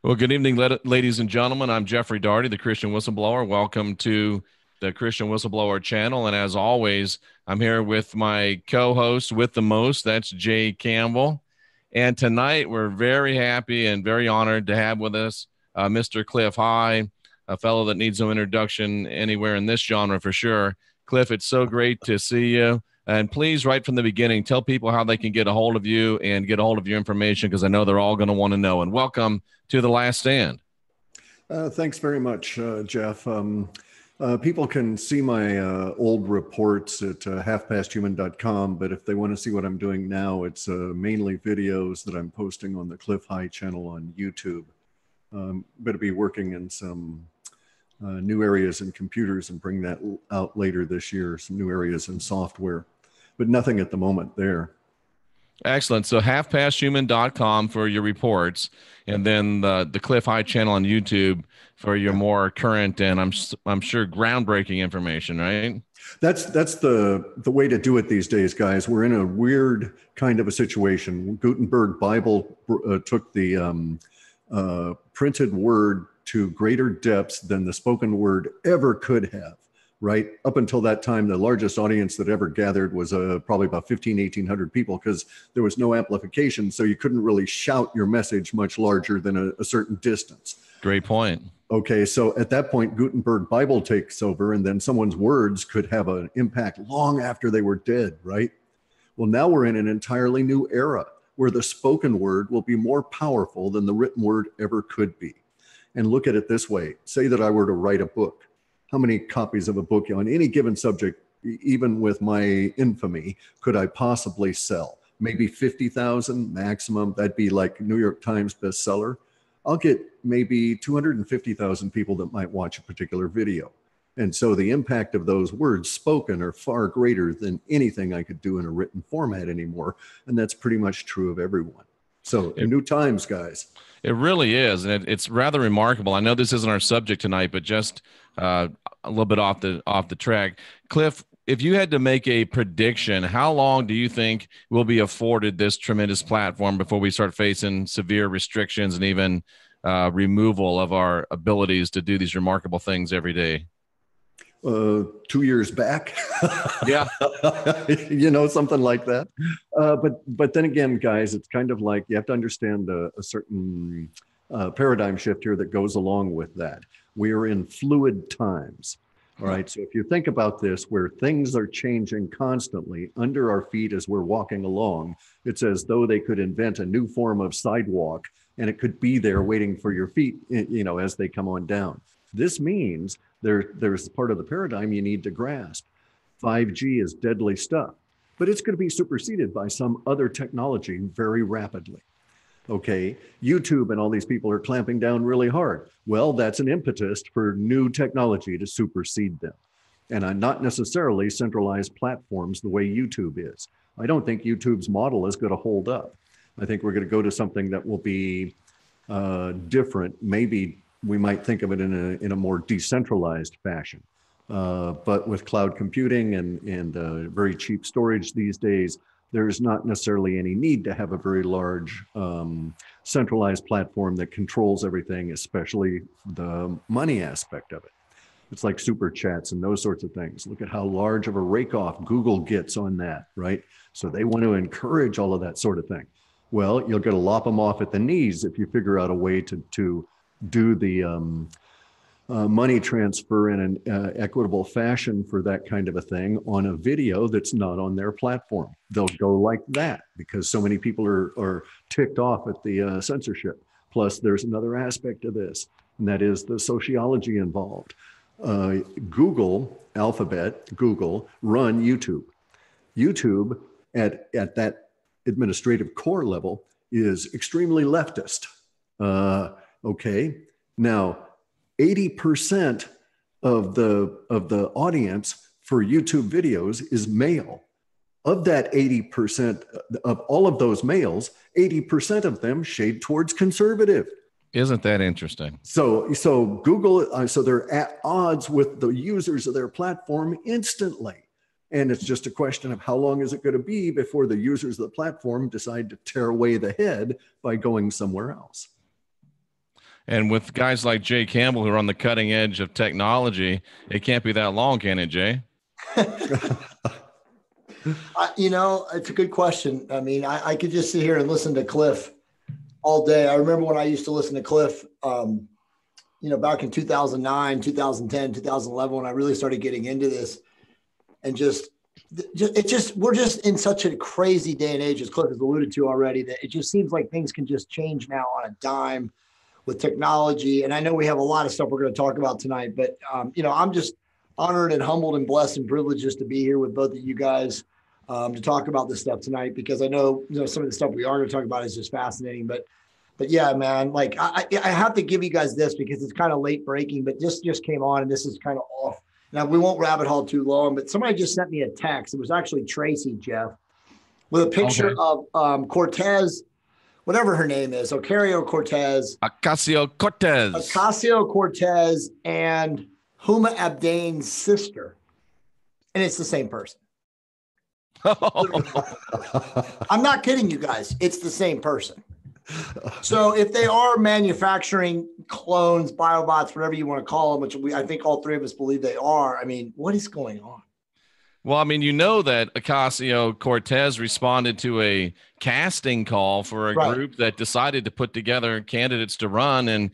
Well, good evening, ladies and gentlemen. I'm Jeffrey Daugherty, the Christian Whistleblower. Welcome to the Christian Whistleblower channel. And as always, I'm here with my co-host with the most. That's Jay Campbell. And tonight, we're very happy and very honored to have with us Mr. Clif High, a fellow that needs no introduction anywhere in this genre for sure. Cliff, it's so great to see you. And please, right from the beginning, tell people how they can get a hold of you and get a hold of your information, because I know they're all going to want to know. And welcome to The Last Stand. Thanks very much, Jeff. People can see my old reports at halfpasthuman.com, but if they want to see what I'm doing now, it's mainly videos that I'm posting on the Clif High channel on YouTube. I'm going to be working in some new areas in computers and bring that out later this year, some new areas in software, but nothing at the moment there. Excellent. So halfpasthuman.com for your reports, and then the Clif High channel on YouTube for your more current and I'm sure groundbreaking information, right? That's the way to do it these days, guys. We're in a weird kind of a situation. Gutenberg Bible took the printed word to greater depths than the spoken word ever could have. Right up until that time, the largest audience that ever gathered was probably about 1,800 people, because there was no amplification. So you couldn't really shout your message much larger than a certain distance. Great point. Okay, so at that point, Gutenberg Bible takes over, and then someone's words could have an impact long after they were dead, right? Well, now we're in an entirely new era where the spoken word will be more powerful than the written word ever could be. And look at it this way. Say that I were to write a book. How many copies of a book on any given subject, even with my infamy, could I possibly sell? Maybe 50,000 maximum. That'd be like New York Times bestseller. I'll get maybe 250,000 people that might watch a particular video. And so the impact of those words spoken are far greater than anything I could do in a written format anymore. And that's pretty much true of everyone. So new times, guys. It really is, and it's rather remarkable. I know this isn't our subject tonight, but just a little bit off the track. Cliff, if you had to make a prediction, how long do you think we'll be afforded this tremendous platform before we start facing severe restrictions and even removal of our abilities to do these remarkable things every day? 2 years back. Yeah. Something like that. But then again, guys, it's kind of like you have to understand a certain paradigm shift here that goes along with that. We are in fluid times. All right. So if you think about this, where things are changing constantly under our feet as we're walking along, it's as though they could invent a new form of sidewalk, and it could be there waiting for your feet, as they come on down. This means there's part of the paradigm you need to grasp. 5G is deadly stuff, but it's going to be superseded by some other technology very rapidly. Okay, YouTube and all these people are clamping down really hard. Well, that's an impetus for new technology to supersede them. And not necessarily centralized platforms the way YouTube is. I don't think YouTube's model is going to hold up. I think we're going to go to something that will be different. Maybe we might think of it in a more decentralized fashion. But with cloud computing and very cheap storage these days, there's not necessarily any need to have a very large centralized platform that controls everything, especially the money aspect of it. It's like super chats and those sorts of things. Look at how large of a rake off Google gets on that, right? So they want to encourage all of that sort of thing. Well, you're going to lop them off at the knees if you figure out a way to do the money transfer in an equitable fashion for that kind of a thing on a video that's not on their platform. They'll go like that because so many people are ticked off at the censorship. Plus, there's another aspect of this, and that is the sociology involved. Google run YouTube. YouTube at that administrative core level is extremely leftist. Okay, now 80% of the audience for YouTube videos is male. Of that 80%, of all of those males, 80% of them shade towards conservative. Isn't that interesting? So Google, so they're at odds with the users of their platform instantly. And it's just a question of how long is it going to be before the users of the platform decide to tear away the head by going somewhere else. And with guys like Jay Campbell who are on the cutting edge of technology, it can't be that long, can it, Jay? It's a good question. I mean, I could just sit here and listen to Clif all day. I remember when I used to listen to Clif, back in 2009, 2010, 2011, when I really started getting into this, and we're just in such a crazy day and age, as Cliff has alluded to already, that it just seems like things can just change now on a dime with technology. And I know we have a lot of stuff we're going to talk about tonight, but I'm just honored and humbled and blessed and privileged just to be here with both of you guys to talk about this stuff tonight, because I know, some of the stuff we are going to talk about is just fascinating. But yeah, man, like I have to give you guys this because it's kind of late breaking, but this just came on and this is kind of off. Now, we won't rabbit hole too long, but somebody just sent me a text. It was actually Tracy, Jeff, with a picture of Cortez, whatever her name is, Ocasio-Cortez, and Huma Abedin's sister. And it's the same person. I'm not kidding you guys. It's the same person. So if they are manufacturing clones, biobots, whatever you want to call them, which I think all three of us believe they are, I mean, what is going on? Well, I mean, that Ocasio-Cortez responded to a casting call for a group that decided to put together candidates to run, and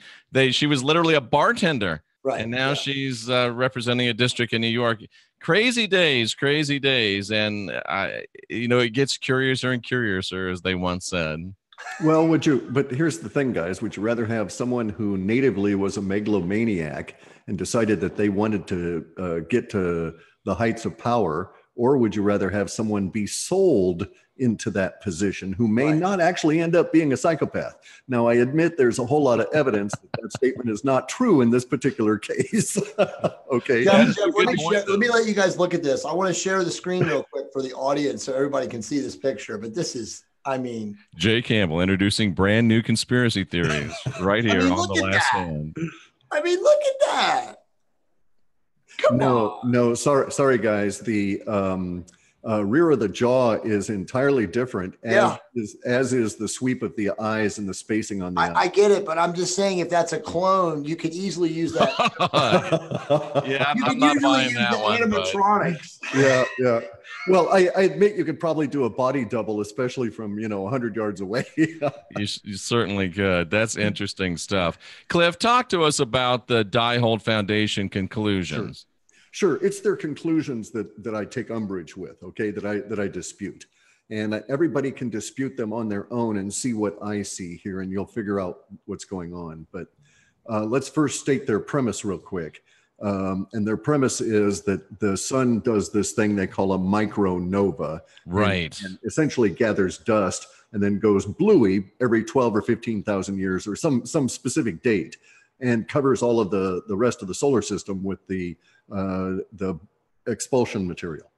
she was literally a bartender. Right. And now she's representing a district in New York. Crazy days. And, it gets curiouser and curiouser, as they once said. Well, but here's the thing, guys. Would you rather have someone who natively was a megalomaniac and decided that they wanted to get to the heights of power, or would you rather have someone be sold into that position who may not actually end up being a psychopath? Now, I admit there's a whole lot of evidence that statement is not true in this particular case. Okay. Jeff, let me let you guys look at this. I want to share the screen real quick for the audience so everybody can see this picture, but this is, Jay Campbell introducing brand new conspiracy theories right here on the last hand. I mean, look at that. Come on. No, sorry, guys. The rear of the jaw is entirely different, as is the sweep of the eyes and the spacing on the eyes. I get it, but I'm just saying, if that's a clone, you could easily use that. I'm not buying that one. Animatronics. Yeah. Well, I admit you could probably do a body double, especially from 100 yards away. You certainly could. That's interesting stuff. Cliff, talk to us about the Diehold Foundation conclusions. Sure. It's their conclusions that I take umbrage with, okay, that I dispute. And everybody can dispute them on their own and see what I see here, and you'll figure out what's going on. But let's first state their premise real quick. And their premise is that the sun does this thing they call a micronova. Right. And essentially gathers dust and then goes bluey every 12 or 15,000 years or some specific date, and covers all of the rest of the solar system with the expulsion material.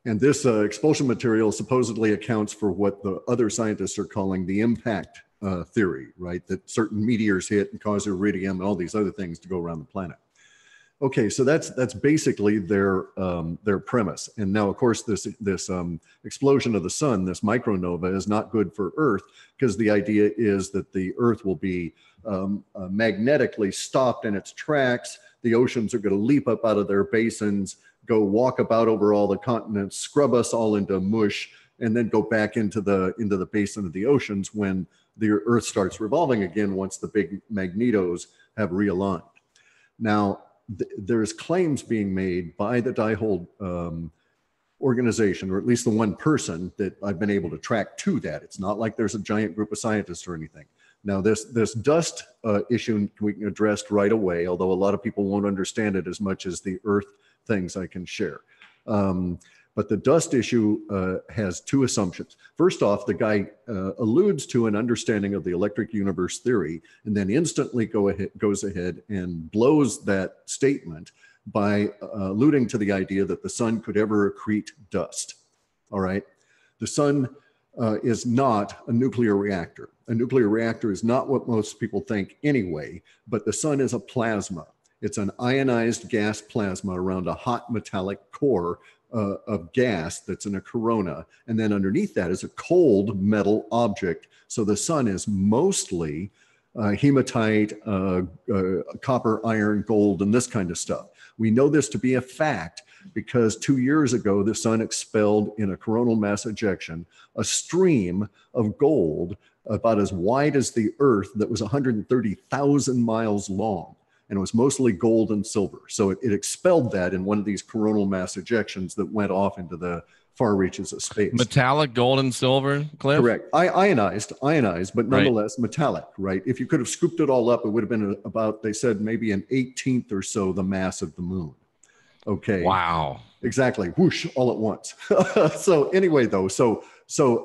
And this expulsion material supposedly accounts for what the other scientists are calling the impact theory, right? That certain meteors hit and cause iridium and all these other things to go around the planet. Okay, so that's basically their premise. And now, of course, this explosion of the sun, this micronova, is not good for Earth, because the idea is that the Earth will be magnetically stopped in its tracks. The oceans are going to leap up out of their basins, go walk about over all the continents, scrub us all into mush, and then go back into the basin of the oceans when the Earth starts revolving again, once the big magnetos have realigned. Now, there's claims being made by the Diehold organization, or at least the one person that I've been able to track to that. It's not like there's a giant group of scientists or anything. Now, this dust issue we can address right away, although a lot of people won't understand it as much as the Earth things I can share. But the dust issue has two assumptions. First off, the guy alludes to an understanding of the electric universe theory, and then instantly goes ahead and blows that statement by alluding to the idea that the sun could ever accrete dust. All right. The sun is not a nuclear reactor. A nuclear reactor is not what most people think anyway, but the sun is a plasma. It's an ionized gas plasma around a hot metallic core of gas that's in a corona. And then underneath that is a cold metal object. So the sun is mostly hematite, copper, iron, gold, and this kind of stuff. We know this to be a fact because 2 years ago, the sun expelled in a coronal mass ejection a stream of gold about as wide as the Earth that was 130,000 miles long. And it was mostly gold and silver. So it expelled that in one of these coronal mass ejections that went off into the far reaches of space. Metallic gold and silver, Cliff? Correct. Ionized, but nonetheless metallic, right? If you could have scooped it all up, it would have been about, they said, maybe an 18th or so the mass of the moon. Okay. Wow. Exactly. Whoosh, all at once. So anyway, though,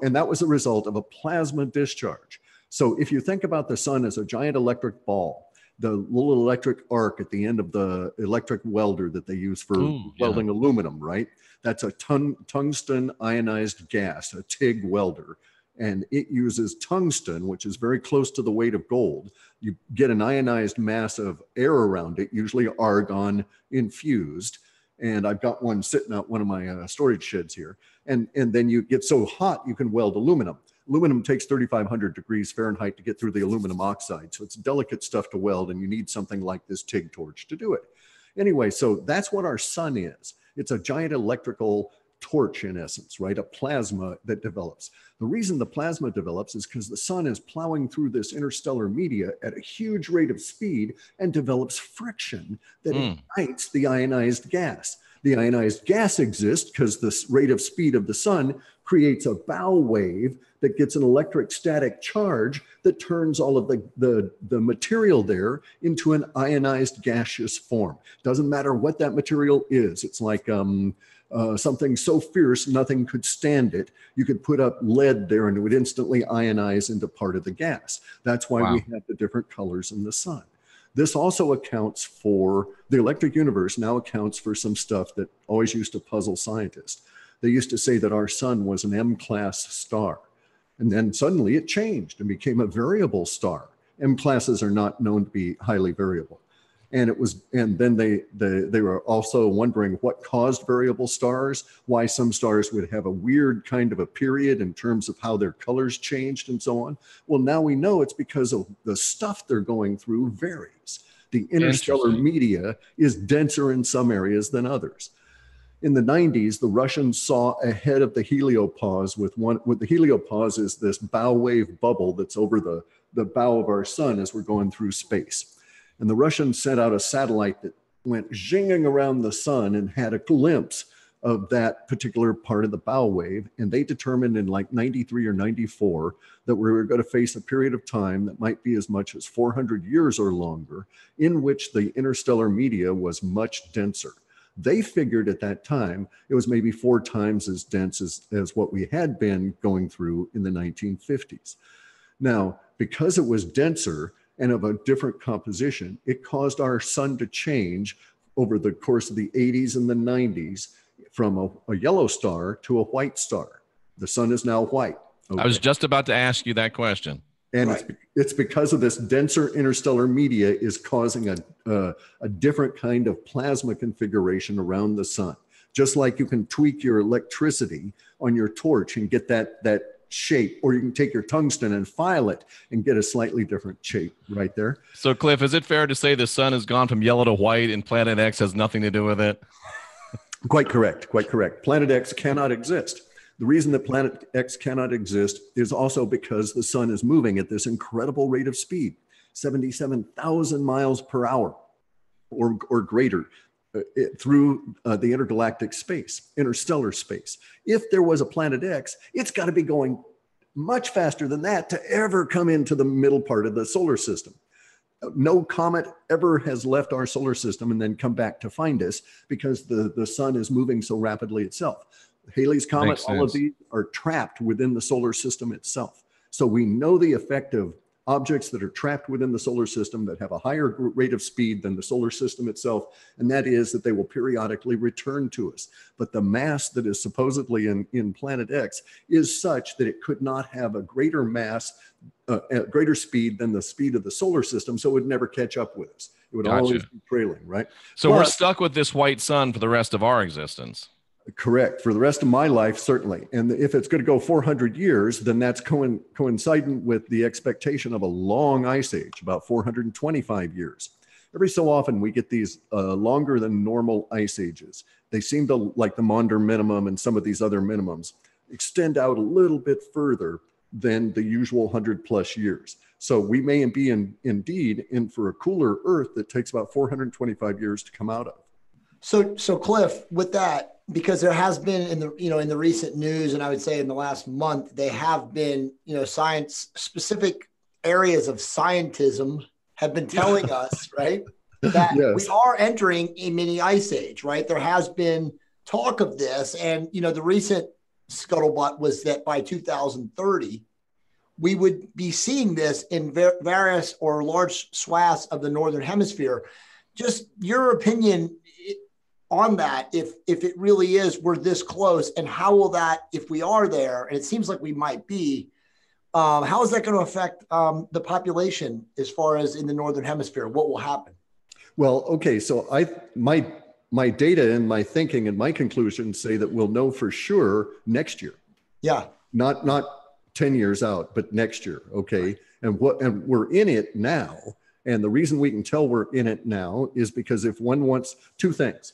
and that was a result of a plasma discharge. So if you think about the sun as a giant electric ball, the little electric arc at the end of the electric welder that they use for welding aluminum, right? That's a tungsten ionized gas, a TIG welder. And it uses tungsten, which is very close to the weight of gold. You get an ionized mass of air around it, usually argon infused. And I've got one sitting out one of my storage sheds here. And then you get so hot, you can weld aluminum. Aluminum takes 3,500 degrees Fahrenheit to get through the aluminum oxide. So it's delicate stuff to weld, and you need something like this TIG torch to do it. Anyway, so that's what our sun is. It's a giant electrical torch in essence, right? A plasma that develops. The reason the plasma develops is because the sun is plowing through this interstellar media at a huge rate of speed and develops friction that ignites the ionized gas. The ionized gas exists because the rate of speed of the sun creates a bow wave that gets an electric static charge that turns all of the material there into an ionized gaseous form. Doesn't matter what that material is. It's like something so fierce, nothing could stand it. You could put up lead there and it would instantly ionize into part of the gas. That's why we have the different colors in the sun. This also accounts for, the electric universe now accounts for some stuff that always used to puzzle scientists. They used to say that our sun was an M-class star. And then suddenly it changed and became a variable star. M-classes are not known to be highly variable. And then they were also wondering what caused variable stars, why some stars would have a weird kind of a period in terms of how their colors changed and so on. Well, now we know it's because of the stuff they're going through varies. The interstellar media is denser in some areas than others. In the 90s, the Russians saw ahead of the heliopause with the heliopause is this bow wave bubble that's over the bow of our sun as we're going through space. And the Russians sent out a satellite that went zinging around the sun and had a glimpse of that particular part of the bow wave. And they determined in like 93 or 94 that we were going to face a period of time that might be as much as 400 years or longer, in which the interstellar media was much denser. They figured at that time it was maybe 4 times as dense as what we had been going through in the 1950s. Now, because it was denser and of a different composition, it caused our sun to change over the course of the 80s and the 90s from a yellow star to a white star. The sun is now white. Okay. I was just about to ask you that question. And it's because of this denser interstellar media is causing a different kind of plasma configuration around the sun. Just like you can tweak your electricity on your torch and get that shape, or you can take your tungsten and file it and get a slightly different shape right there. So, Cliff, is it fair to say the sun has gone from yellow to white and Planet X has nothing to do with it? Quite correct. Quite correct. Planet X cannot exist. The reason that Planet X cannot exist is also because the sun is moving at this incredible rate of speed, 77,000 miles per hour or greater through the intergalactic space, interstellar space. If there was a Planet X, it's got to be going much faster than that to ever come into the middle part of the solar system. No comet ever has left our solar system and then come back to find us because the sun is moving so rapidly itself. Halley's Comet, all of these are trapped within the solar system itself. So we know the effect of objects that are trapped within the solar system that have a higher rate of speed than the solar system itself, and that is that they will periodically return to us. But the mass that is supposedly in Planet X is such that it could not have a greater mass, a greater speed than the speed of the solar system, so it would never catch up with us. It would always be trailing, right? So we're stuck with this white sun for the rest of our existence. Correct. For the rest of my life, certainly. And if it's going to go 400 years, then that's coincident with the expectation of a long ice age, about 425 years. Every so often, we get these longer than normal ice ages. They seem to, like the Maunder minimum and some of these other minimums, extend out a little bit further than the usual 100 plus years. So we may be indeed in for a cooler Earth that takes about 425 years to come out of. So Cliff, with that, because there has been in the recent news, and I would say in the last month, they have been, science specific areas of scientism have been telling us, right, that Yes. we are entering a mini ice age, right? There has been talk of this, and the recent scuttlebutt was that by 2030, we would be seeing this in various or large swaths of the Northern Hemisphere. Just your opinion on that, if it really is, we're this close, and how will that, if we are there, and it seems like we might be, how is that going to affect the population as far as in the Northern Hemisphere? What will happen? Well, okay, so my data and my thinking and my conclusions say that we'll know for sure next year. Yeah. Not 10 years out, but next year. Okay. And we're in it now. And the reason we can tell we're in it now is because if one wants two things,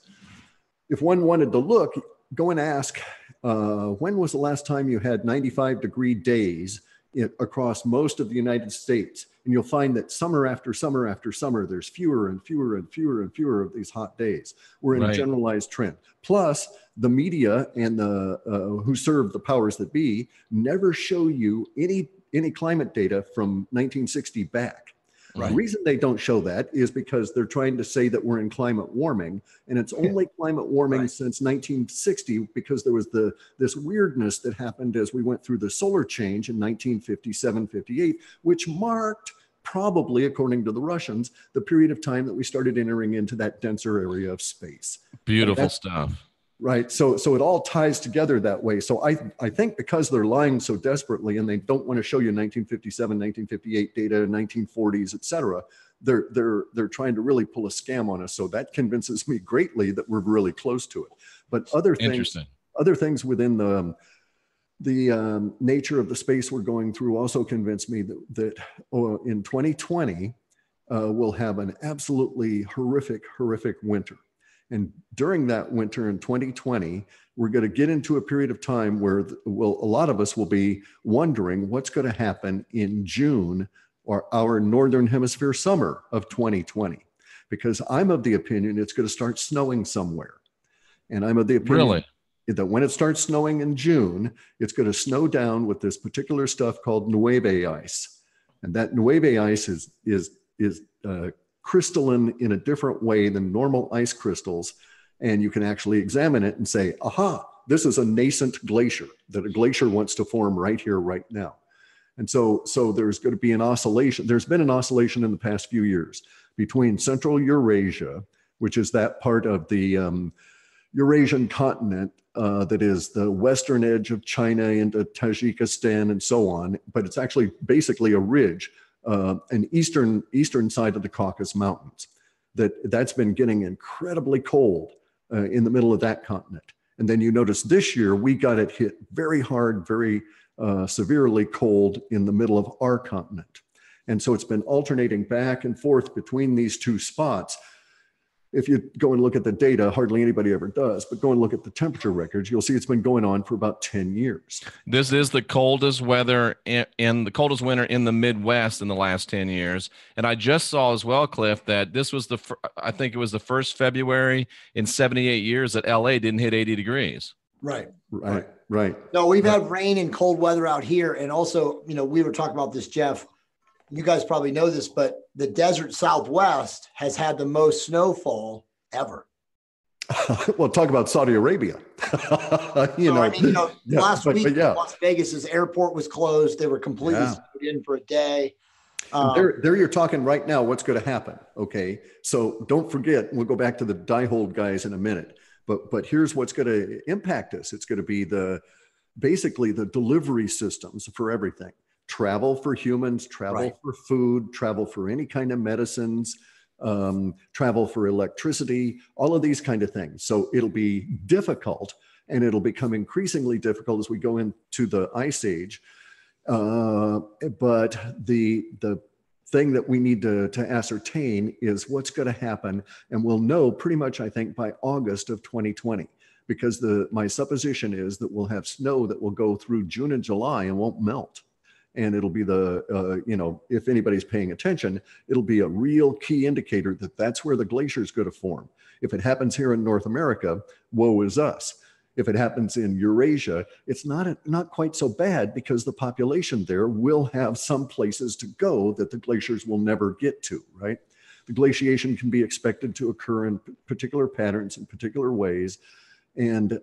if one wanted to look, go and ask, when was the last time you had 95-degree days across most of the United States? And you'll find that summer after summer after summer, there's fewer and fewer and fewer and fewer of these hot days. We're in a generalized trend. Plus, the media and the who serve the powers that be never show you any climate data from 1960 back. Right. The reason they don't show that is because they're trying to say that we're in climate warming, and it's only climate warming since 1960 because there was this weirdness that happened as we went through the solar change in 1957, 58, which marked probably, according to the Russians, the period of time that we started entering into that denser area of space. Beautiful stuff. Right. So it all ties together that way. So I think because they're lying so desperately and they don't want to show you 1957, 1958 data, 1940s, et cetera, they're trying to really pull a scam on us. So that convinces me greatly that we're really close to it. But other things within the nature of the space we're going through also convince me that in 2020, we'll have an absolutely horrific winter. And during that winter in 2020, we're going to get into a period of time where a lot of us will be wondering what's going to happen in June or our Northern Hemisphere summer of 2020, because I'm of the opinion it's going to start snowing somewhere. And I'm of the opinion that when it starts snowing in June, it's going to snow down with this particular stuff called nueve ice. And that nueve ice is crystalline in a different way than normal ice crystals. And you can actually examine it and say, aha, this is a nascent glacier, that a glacier wants to form right here, right now. And so there's going to be an oscillation. There's been an oscillation in the past few years between Central Eurasia, which is that part of the Eurasian continent that is the western edge of China into Tajikistan and so on. But it's actually basically a ridge, an eastern side of the Caucasus Mountains. That's been getting incredibly cold in the middle of that continent. And then you notice this year, we got it hit very hard, very severely cold in the middle of our continent. And so it's been alternating back and forth between these two spots. If you go and look at the data, hardly anybody ever does, but go and look at the temperature records, you'll see it's been going on for about 10 years. This is the coldest weather in the coldest winter in the Midwest in the last 10 years. And I just saw as well, Cliff, that this was I think it was the first February in 78 years that LA didn't hit 80 degrees. Right. No, we've had rain and cold weather out here. And also, we were talking about this, Jeff. You guys probably know this, but the desert Southwest has had the most snowfall ever. Well, talk about Saudi Arabia. Last week, Las Vegas's airport was closed. They were completely snowed in for a day. There you're talking right now what's going to happen. Okay. So don't forget, we'll go back to the Diehold guys in a minute, but here's what's going to impact us. It's going to be basically the delivery systems for everything. Travel for humans, travel for food, travel for any kind of medicines, travel for electricity, all of these kind of things. So it'll be difficult and it'll become increasingly difficult as we go into the ice age. But the thing that we need to ascertain is what's going to happen, and we'll know pretty much, I think, by August of 2020, because my supposition is that we'll have snow that will go through June and July and won't melt. And it'll be if anybody's paying attention, it'll be a real key indicator that that's where the glacier is going to form. If it happens here in North America, woe is us. If it happens in Eurasia, it's not quite so bad, because the population there will have some places to go that the glaciers will never get to, right? The glaciation can be expected to occur in particular patterns, in particular ways. And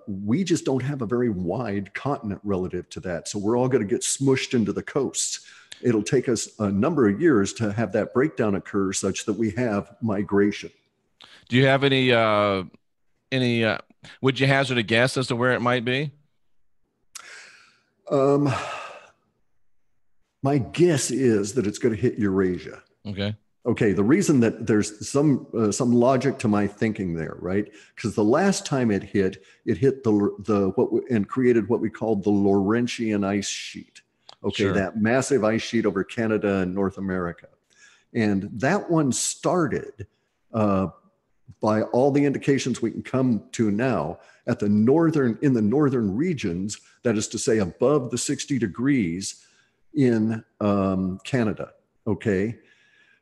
we just don't have a very wide continent relative to that. So we're all going to get smushed into the coasts. It'll take us a number of years to have that breakdown occur such that we have migration. Do you have any would you hazard a guess as to where it might be? My guess is that it's going to hit Eurasia. Okay. The reason that there's some logic to my thinking there, right? Because the last time it hit and created what we called the Laurentian ice sheet. Okay, sure. That massive ice sheet over Canada and North America, and that one started, by all the indications we can come to now, in the northern regions. That is to say, above the 60 degrees in Canada. Okay.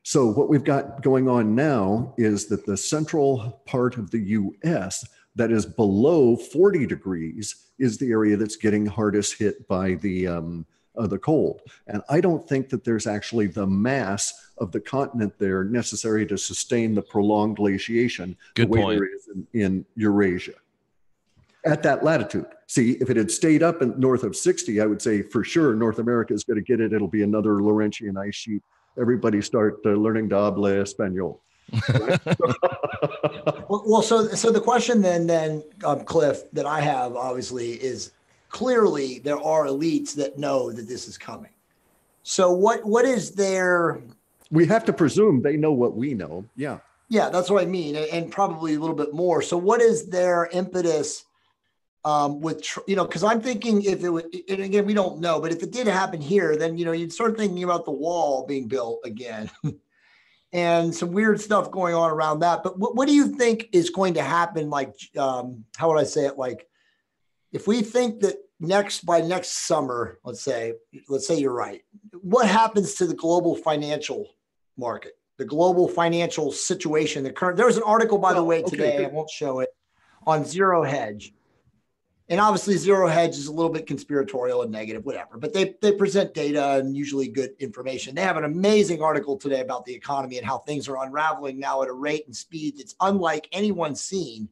So what we've got going on now is that the central part of the US that is below 40 degrees is the area that's getting hardest hit by the cold. And I don't think that there's actually the mass of the continent there necessary to sustain the prolonged glaciation the way there is in Eurasia at that latitude. See, if it had stayed up north of 60, I would say for sure North America is going to get it. It'll be another Laurentian ice sheet. Everybody start learning to hablar español. Right? well, so the question then, Cliff, that I have obviously is, clearly there are elites that know that this is coming. So what is their? We have to presume they know what we know. Yeah. Yeah, that's what I mean, and probably a little bit more. So what is their impetus? Because I'm thinking if it would, and again, we don't know, but if it did happen here, then, you'd start thinking about the wall being built again and some weird stuff going on around that. But what do you think is going to happen? Like, how would I say it? Like, if we think that by next summer, let's say you're right, what happens to the global financial market, the global financial situation, there was an article, by the way, today, I won't show it, on zero hedge. And obviously zero hedge is a little bit conspiratorial and negative, whatever, but they present data and usually good information. They have an amazing article today about the economy and how things are unraveling now at a rate and speed that's unlike anyone's seen.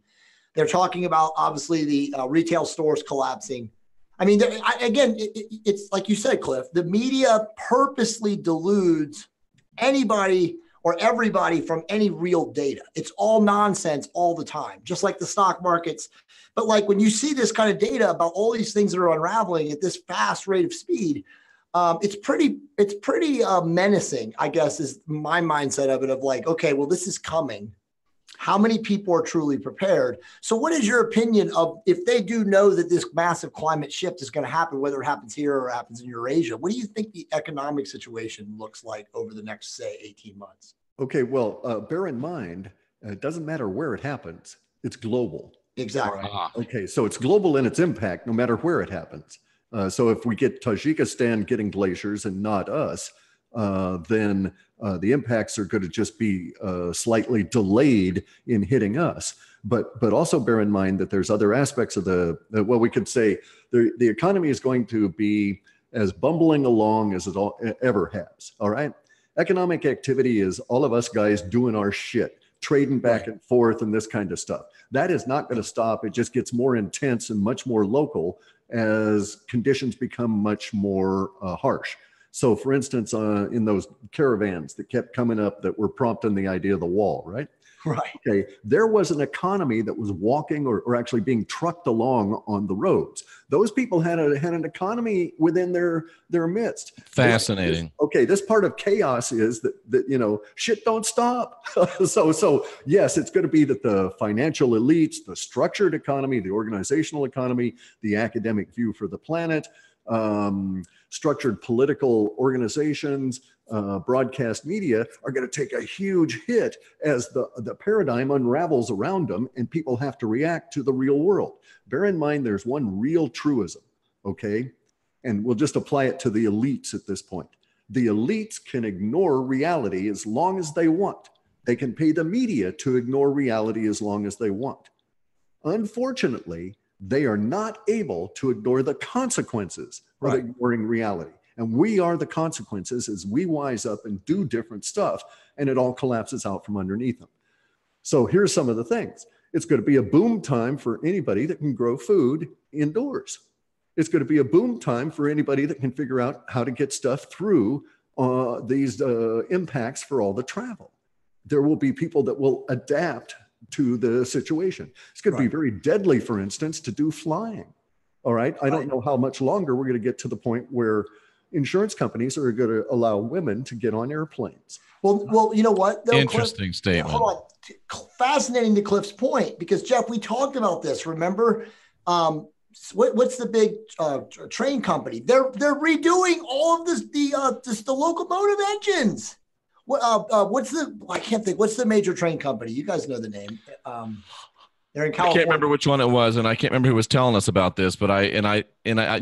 They're talking about, obviously, the retail stores collapsing. I mean, again, it's like you said, Cliff, the media purposely deludes anybody or everybody from any real data. It's all nonsense all the time, just like the stock markets. But like when you see this kind of data about all these things that are unraveling at this fast rate of speed, it's pretty menacing, I guess, is my mindset of it, of like, okay, well, this is coming. How many people are truly prepared? So what is your opinion of, if they do know that this massive climate shift is going to happen, whether it happens here or happens in Eurasia, what do you think the economic situation looks like over the next, say, 18 months? Okay, well, bear in mind, it doesn't matter where it happens. It's global. Exactly. Okay, so it's global in its impact, no matter where it happens. So if we get Tajikistan getting glaciers and not us, then the impacts are going to just be slightly delayed in hitting us. But also bear in mind that there's other aspects of we could say the economy is going to be as bumbling along as it ever has. All right. Economic activity is all of us guys doing our shit, trading back and forth and this kind of stuff. That is not going to stop. It just gets more intense and much more local as conditions become much more harsh. So for instance, in those caravans that kept coming up that were prompting the idea of the wall, right? Right. Okay. There was an economy that was walking or actually being trucked along on the roads. Those people had an economy within their midst. Fascinating. This part of chaos is that shit don't stop. So yes, it's going to be that the financial elites, the structured economy, the organizational economy, the academic view for the planet, structured political organizations, broadcast media are going to take a huge hit as the paradigm unravels around them and people have to react to the real world. Bear in mind, there's one real truism, okay? And we'll just apply it to the elites at this point. The elites can ignore reality as long as they want. They can pay the media to ignore reality as long as they want. Unfortunately, they are not able to ignore the consequences of ignoring reality. And we are the consequences as we wise up and do different stuff, and it all collapses out from underneath them. So here's some of the things. It's going to be a boom time for anybody that can grow food indoors. It's going to be a boom time for anybody that can figure out how to get stuff through these impacts for all the travel. There will be people that will adapt to the situation. It's going to be very deadly, for instance, to do flying. All right. I don't know how much longer we're going to get to the point where insurance companies are going to allow women to get on airplanes. Well, you know what? Though, Interesting statement. Hold on. Fascinating to Clif's point, because Jeff, we talked about this. Remember, what's the big train company? They're redoing all of the locomotive engines. What's the major train company? You guys know the name. They're in California. I can't remember which one it was, and I can't remember who was telling us about this, but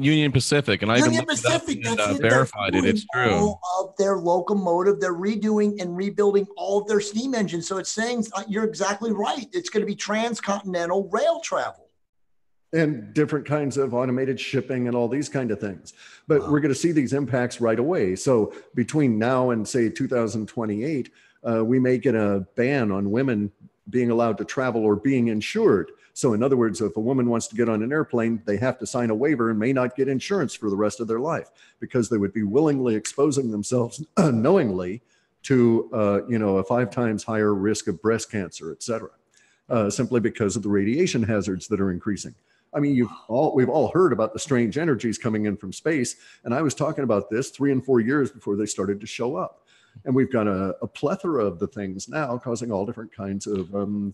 Union Pacific, and I even looked it up and verified it. It's true. All of their locomotive, they're redoing and rebuilding all of their steam engines. So it's saying you're exactly right. It's going to be transcontinental rail travel. And different kinds of automated shipping and all these kind of things. But we're going to see these impacts right away. So between now and say 2028, we may get a ban on women being allowed to travel or being insured. So in other words, if a woman wants to get on an airplane, they have to sign a waiver and may not get insurance for the rest of their life because they would be willingly exposing themselves knowingly to a 5 times higher risk of breast cancer, et cetera, simply because of the radiation hazards that are increasing. I mean, we've all heard about the strange energies coming in from space. And I was talking about this 3 and 4 years before they started to show up. And we've got a plethora of the things now causing all different kinds of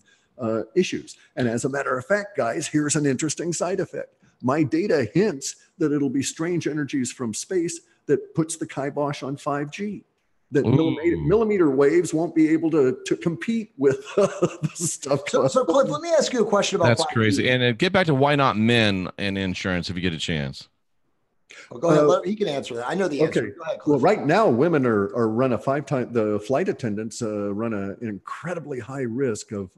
issues. And as a matter of fact, guys, here's an interesting side effect. My data hints that it'll be strange energies from space that puts the kibosh on 5G. That millimeter waves won't be able to compete with the stuff. So Cliff, let me ask you a question about that's 5G. Crazy. And get back to why not men in insurance if you get a chance. Well, go ahead. He can answer that. I know the answer. Okay. Go ahead, Cliff. Well, right now, women are run a 5 times. The flight attendants run an incredibly high risk of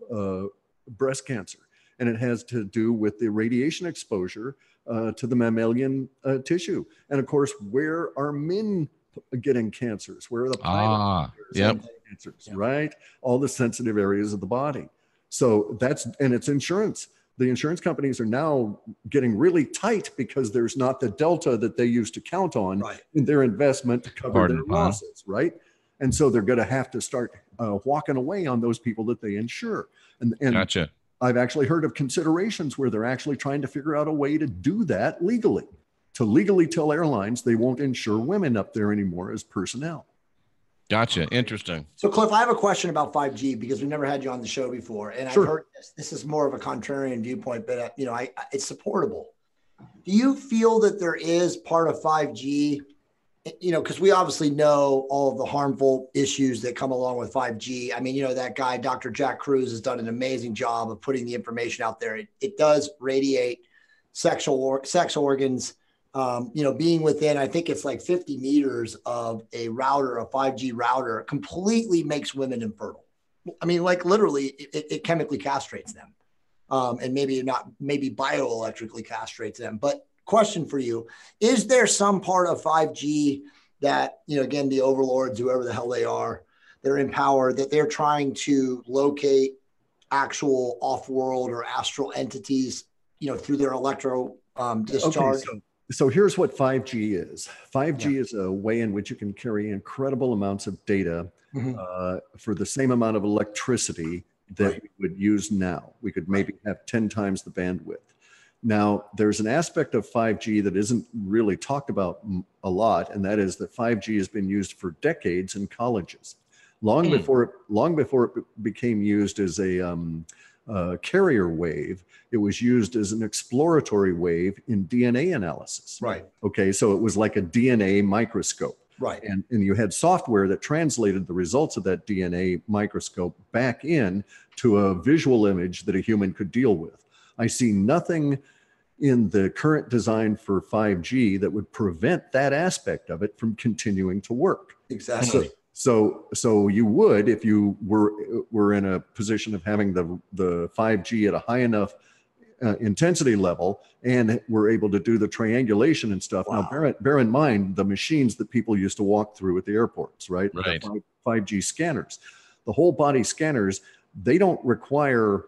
breast cancer, and it has to do with the radiation exposure to the mammalian tissue. And of course, where are men getting cancers? Where are the cancers? Yep. Right? All the sensitive areas of the body. So it's insurance. The insurance companies are now getting really tight because there's not the delta that they used to count on in their investment to cover their losses, right? And so they're going to have to start walking away on those people that they insure. And gotcha. I've actually heard of considerations where they're actually trying to figure out a way to do that legally, to legally tell airlines they won't insure women up there anymore as personnel. Gotcha. Interesting. So Cliff, I have a question about 5G because we've never had you on the show before. And I've heard this is more of a contrarian viewpoint, but it's supportable. Do you feel that there is part of 5G, because we obviously know all of the harmful issues that come along with 5G. I mean, that guy, Dr. Jack Cruz, has done an amazing job of putting the information out there. It does radiate sex organs. Being within, I think it's like 50 meters of a 5G router completely makes women infertile. I mean, like literally it chemically castrates them. And maybe bioelectrically castrates them. But question for you, is there some part of 5G that, again, the overlords, whoever the hell they are, they're in power, that they're trying to locate actual off-world or astral entities, through their electro discharge? Okay, so here's what 5G is. 5G is a way in which you can carry incredible amounts of data for the same amount of electricity that we would use now. We could maybe have 10 times the bandwidth. Now, there's an aspect of 5G that isn't really talked about a lot, and that is that 5G has been used for decades in colleges. Long before it became used as a carrier wave, it was used as an exploratory wave in DNA analysis. Right. Okay, so it was like a DNA microscope. Right. And you had software that translated the results of that DNA microscope back in to a visual image that a human could deal with. I see nothing in the current design for 5G that would prevent that aspect of it from continuing to work. Exactly. So you would, if you were in a position of having the 5G at a high enough intensity level and were able to do the triangulation and stuff. Wow. Now, bear in mind the machines that people used to walk through at the airports, right? Right. 5G scanners, the whole body scanners, they don't require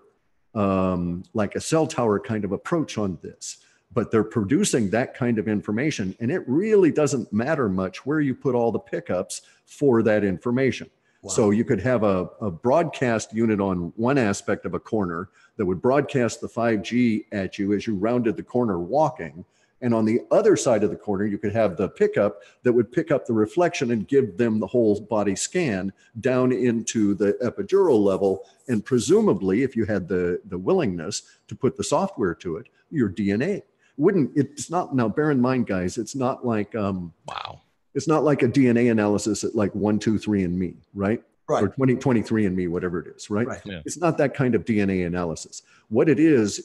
like a cell tower kind of approach on this, but they're producing that kind of information. And it really doesn't matter much where you put all the pickups for that information. Wow. So you could have a broadcast unit on one aspect of a corner that would broadcast the 5G at you as you rounded the corner walking. And on the other side of the corner, you could have the pickup that would pick up the reflection and give them the whole body scan down into the epidural level. And presumably, if you had the willingness to put the software to it, your DNA it's not, now bear in mind, guys, it's not like, wow. It's not like a DNA analysis at like 123andMe, right? Right. Or 23andMe, whatever it is, right? Right. Yeah. It's not that kind of DNA analysis. What it is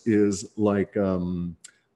like a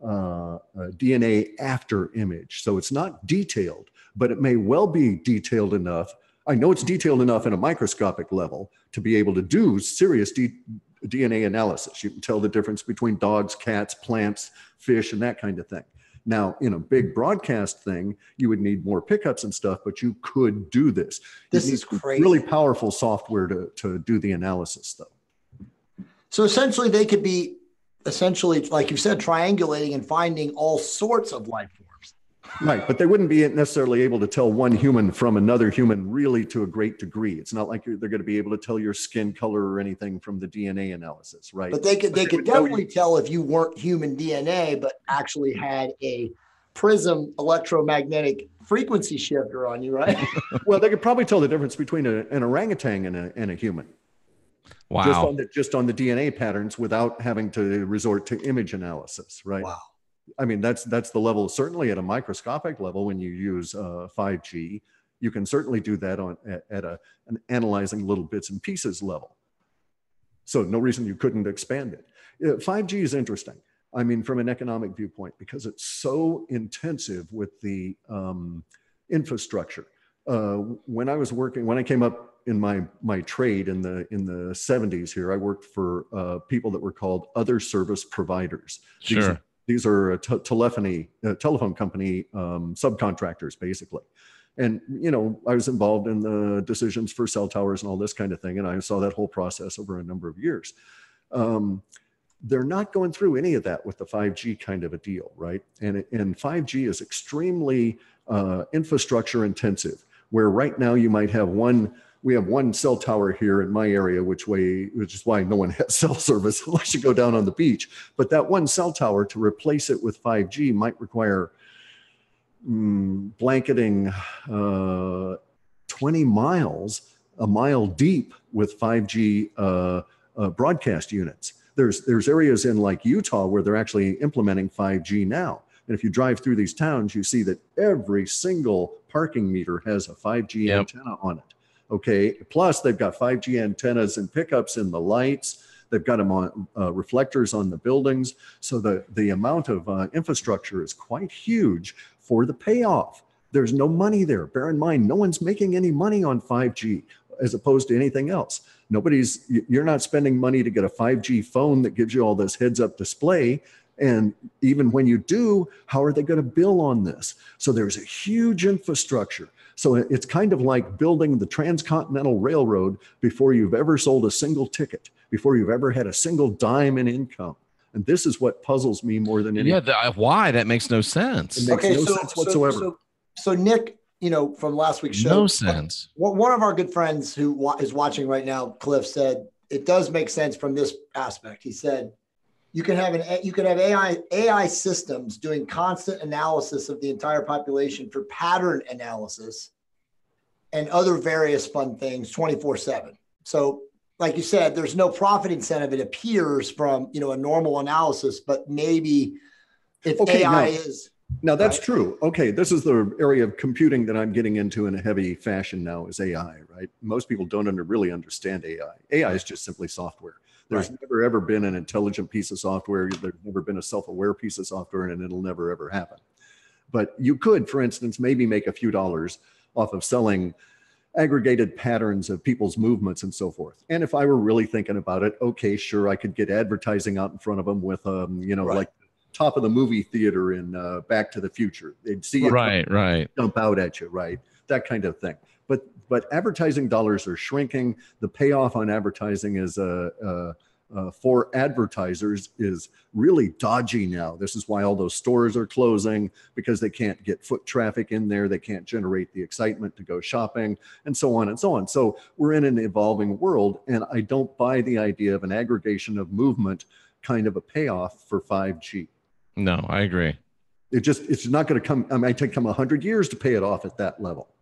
DNA after image. So it's not detailed, but it may well be detailed enough. I know it's detailed enough in a microscopic level to be able to do serious DNA analysis. You can tell the difference between dogs, cats, plants, fish, and that kind of thing. Now, in a big broadcast thing, you would need more pickups and stuff, but you could do this. This is crazy. Really powerful software to do the analysis, though. So essentially, they could be like you said, triangulating and finding all sorts of life forms. Right, but they wouldn't be necessarily able to tell one human from another human really to a great degree. It's not like they're going to be able to tell your skin color or anything from the DNA analysis, right? But they could definitely tell if you weren't human DNA, but actually had a prism electromagnetic frequency shifter on you, right? Well, they could probably tell the difference between an orangutan and a human. Wow. Just on the DNA patterns without having to resort to image analysis, right? Wow. I mean, that's the level, certainly at a microscopic level, when you use 5G, you can certainly do that at an analyzing little bits and pieces level. So no reason you couldn't expand it. 5G is interesting. I mean, from an economic viewpoint, because it's so intensive with the infrastructure. When I came up in my trade in the 70s here, I worked for people that were called other service providers. Sure. These are telephone company subcontractors, basically. And, I was involved in the decisions for cell towers and all this kind of thing. And I saw that whole process over a number of years. They're not going through any of that with the 5G kind of a deal, right? And 5G is extremely infrastructure intensive, where right now you might have we have one cell tower here in my area, which is why no one has cell service unless you go down on the beach. But that one cell tower, to replace it with 5G, might require blanketing 20 miles, a mile deep with 5G broadcast units. There's areas in like Utah where they're actually implementing 5G now. And if you drive through these towns, you see that every single parking meter has a 5G antenna on it. Okay. Plus, they've got 5G antennas and pickups in the lights. They've got them on reflectors on the buildings. So the amount of infrastructure is quite huge for the payoff. There's no money there. Bear in mind, no one's making any money on 5G as opposed to anything else. You're not spending money to get a 5G phone that gives you all this heads-up display. And even when you do, how are they going to bill on this? So there's a huge infrastructure. So it's kind of like building the Transcontinental Railroad before you've ever sold a single ticket, before you've ever had a single dime in income. And this is what puzzles me more than anything. Yeah, why? That makes no sense. It makes no sense whatsoever. So Nick, from last week's show, no sense. One of our good friends who is watching right now, Cliff, said it does make sense from this aspect. He said, you can have AI systems doing constant analysis of the entire population for pattern analysis and other various fun things 24/7. So like you said, there's no profit incentive. It appears from, a normal analysis, but maybe if AI is. Now that's true. Okay. This is the area of computing that I'm getting into in a heavy fashion now is AI, right? Most people don't really understand AI. AI is just simply software. There's never, ever been an intelligent piece of software. There's never been a self-aware piece of software, and it'll never, ever happen. But you could, for instance, maybe make a few dollars off of selling aggregated patterns of people's movements and so forth. And if I were really thinking about it, okay, sure, I could get advertising out in front of them with, like top of the movie theater in Back to the Future. They'd see you jump out at you, right? That kind of thing. But advertising dollars are shrinking. The payoff on advertising is for advertisers is really dodgy now. This is why all those stores are closing, because they can't get foot traffic in there. They can't generate the excitement to go shopping, and so on and so on. So we're in an evolving world, and I don't buy the idea of an aggregation of movement kind of a payoff for 5G. No, I agree. It's not going to come. I mean, it might come 100 years to pay it off at that level.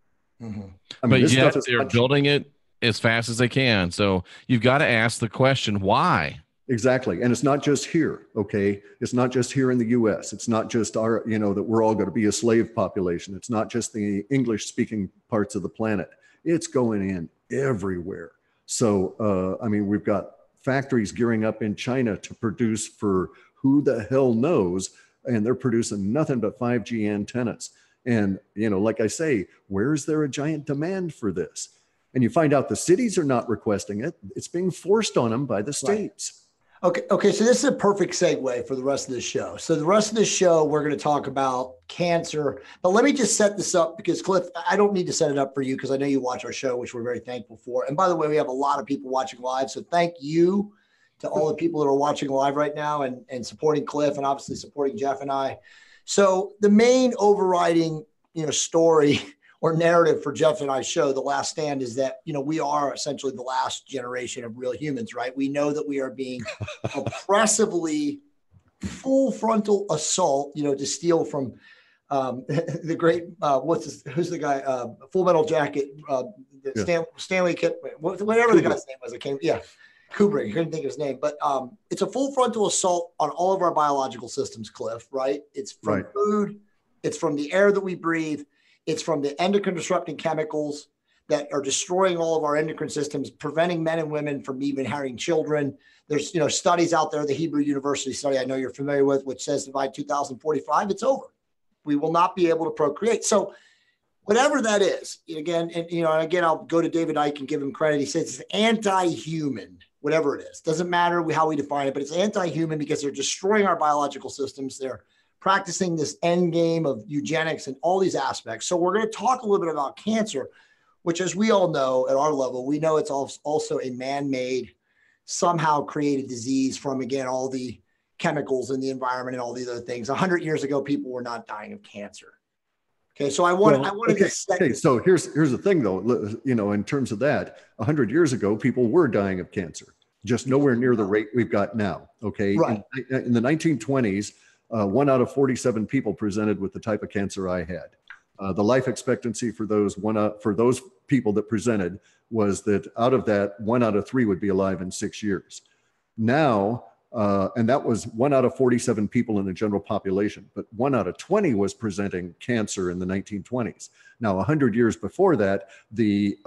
Mm-hmm. I mean, but yet they're building it as fast as they can. So you've got to ask the question, why? Exactly. And it's not just here. Okay. It's not just here in the US. It's not just our, that we're all going to be a slave population. It's not just the English speaking parts of the planet. It's going in everywhere. So, we've got factories gearing up in China to produce for who the hell knows. And they're producing nothing but 5G antennas. And, like I say, where is there a giant demand for this? And you find out the cities are not requesting it. It's being forced on them by the states. Okay. So this is a perfect segue for the rest of the show. So the rest of the show, we're going to talk about cancer. But let me just set this up because, Clif, I don't need to set it up for you because I know you watch our show, which we're very thankful for. And by the way, we have a lot of people watching live. So thank you to all the people that are watching live right now and supporting Clif and obviously supporting Jeff and I. So the main overriding, story or narrative for Jeff and I's show, The Last Stand, is that, we are essentially the last generation of real humans, right? We know that we are being oppressively full frontal assault, to steal from the great, who's the guy, Full Metal Jacket, Stanley Kit, whatever the guy's name was, Kubrick, I couldn't think of his name, but it's a full frontal assault on all of our biological systems, Clif, right? It's from food, it's from the air that we breathe, it's from the endocrine disrupting chemicals that are destroying all of our endocrine systems, preventing men and women from even having children. There's, studies out there, the Hebrew University study I know you're familiar with, which says that by 2045, it's over. We will not be able to procreate. So whatever that is, again, I'll go to David Icke and give him credit. He says it's anti-human. Whatever it is, doesn't matter how we define it, but it's anti-human because they're destroying our biological systems. They're practicing this end game of eugenics and all these aspects. So we're going to talk a little bit about cancer, which, as we all know at our level, we know it's also a man-made, somehow created disease from, again, all the chemicals in the environment and all these other things. 100 years ago, people were not dying of cancer. Okay, so I want to set this. So here's the thing, though. In terms of that, 100 years ago, people were dying of cancer, just nowhere near the rate we've got now. Okay, right. In the 1920s, 1 out of 47 people presented with the type of cancer I had. The life expectancy for those people that presented was that out of that, 1 out of 3 would be alive in 6 years. Now. And that was 1 out of 47 people in the general population, but 1 out of 20 was presenting cancer in the 1920s. Now, 100 years before that, the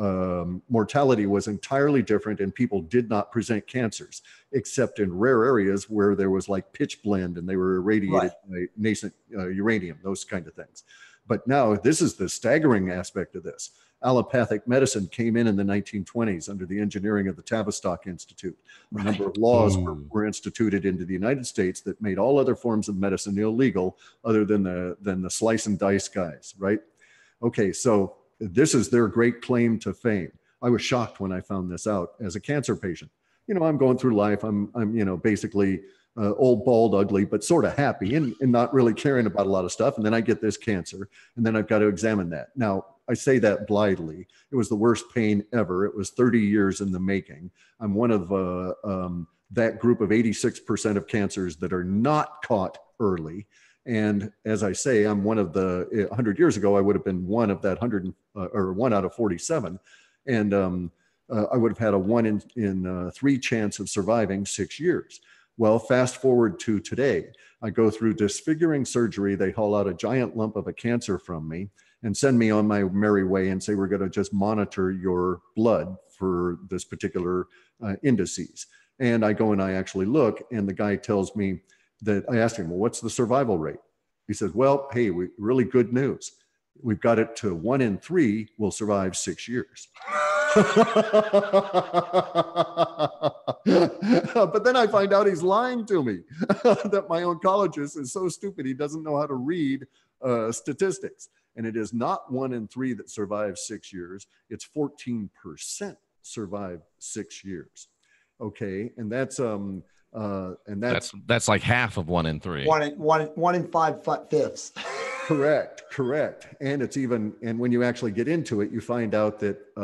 mortality was entirely different and people did not present cancers, except in rare areas where there was like pitch blende and they were irradiated by nascent uranium, those kind of things. But now this is the staggering aspect of this. Allopathic medicine came in the 1920s under the engineering of the Tavistock Institute. A number of laws were instituted into the United States that made all other forms of medicine illegal other than the slice and dice guys, right? Okay, so this is their great claim to fame. I was shocked when I found this out as a cancer patient. I'm going through life. I'm basically old, bald, ugly, but sort of happy and not really caring about a lot of stuff. And then I get this cancer and then I've got to examine that. Now, I say that blithely. It was the worst pain ever. It was 30 years in the making. I'm one of that group of 86% of cancers that are not caught early. And as I say, I'm one of the 100 years ago, I would have been one of that 100 or 1 out of 47. And I would have had a 1 in 3 chance of surviving 6 years. Well, fast forward to today, I go through disfiguring surgery. They haul out a giant lump of a cancer from me and send me on my merry way and say, we're going to just monitor your blood for this particular indices. And I go and I actually look, and the guy tells me that I asked him, well, what's the survival rate? He says, well, hey, really good news. We've got it to 1 in 3 will survive 6 years. But then I find out he's lying to me, that my oncologist is so stupid he doesn't know how to read statistics. And it is not 1 in 3 that survives 6 years. It's 14% survive 6 years. Okay, and that's like half of 1 in 3. One in 5/5. Correct. And it's even, and when you actually get into it, you find out that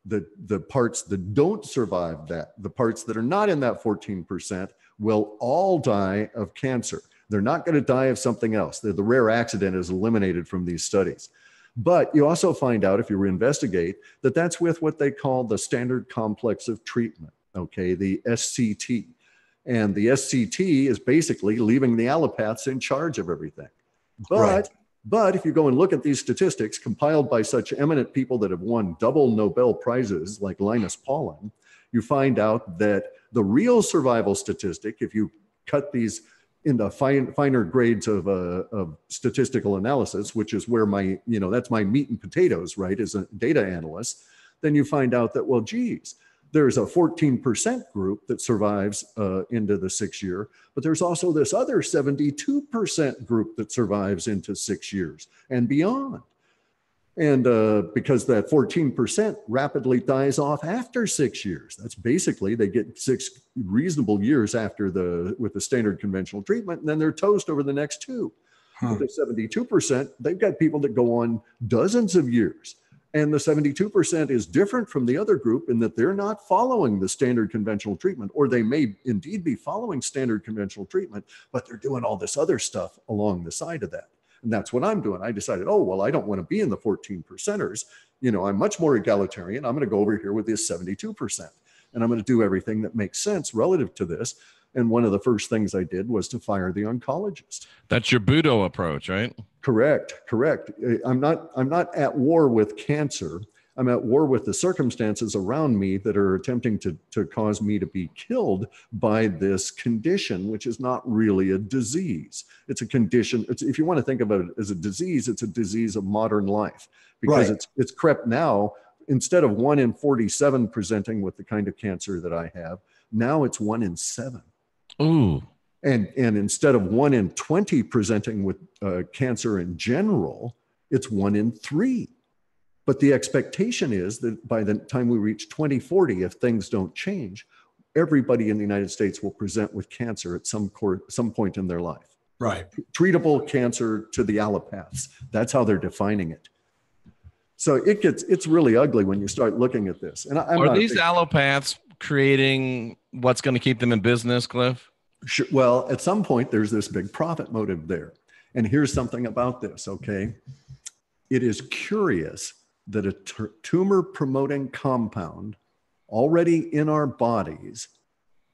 the parts that don't survive that, the parts that are not in that 14% will all die of cancer. They're not going to die of something else. The rare accident is eliminated from these studies. But you also find out, if you investigate, that that's with what they call the standard complex of treatment, okay, the SCT. And the SCT is basically leaving the allopaths in charge of everything. But if you go and look at these statistics compiled by such eminent people that have won double Nobel Prizes like Linus Pauling, you find out that the real survival statistic, if you cut these into finer grades of statistical analysis, which is where that's my meat and potatoes, right, as a data analyst, then you find out that, well, geez, there's a 14% group that survives into the 6 year, but there's also this other 72% group that survives into 6 years and beyond. And because that 14% rapidly dies off after 6 years. That's basically, they get 6 reasonable years with the standard conventional treatment, and then they're toast over the next 2. But the 72%, they've got people that go on dozens of years. And the 72% is different from the other group in that they're not following the standard conventional treatment, or they may indeed be following standard conventional treatment, but they're doing all this other stuff along the side of that. And that's what I'm doing. I decided, oh, well, I don't want to be in the 14%ers. I'm much more egalitarian. I'm going to go over here with this 72%. And I'm going to do everything that makes sense relative to this. And one of the first things I did was to fire the oncologist. That's your Budo approach, right? Correct. I'm not at war with cancer. I'm at war with the circumstances around me that are attempting to cause me to be killed by this condition, which is not really a disease. It's a condition. If you want to think of it as a disease, it's a disease of modern life, because it's crept now. Instead of 1 in 47 presenting with the kind of cancer that I have, now it's 1 in 7. Ooh. And instead of 1 in 20 presenting with cancer in general, it's 1 in 3. But the expectation is that by the time we reach 2040, if things don't change, everybody in the United States will present with cancer at some point in their life. Right. Treatable cancer to the allopaths. That's how they're defining it. So it's really ugly when you start looking at this. And are these allopaths creating what's going to keep them in business, Cliff? Sure. Well, at some point, there's this big profit motive there. And here's something about this, okay? It is curious that a tumor-promoting compound already in our bodies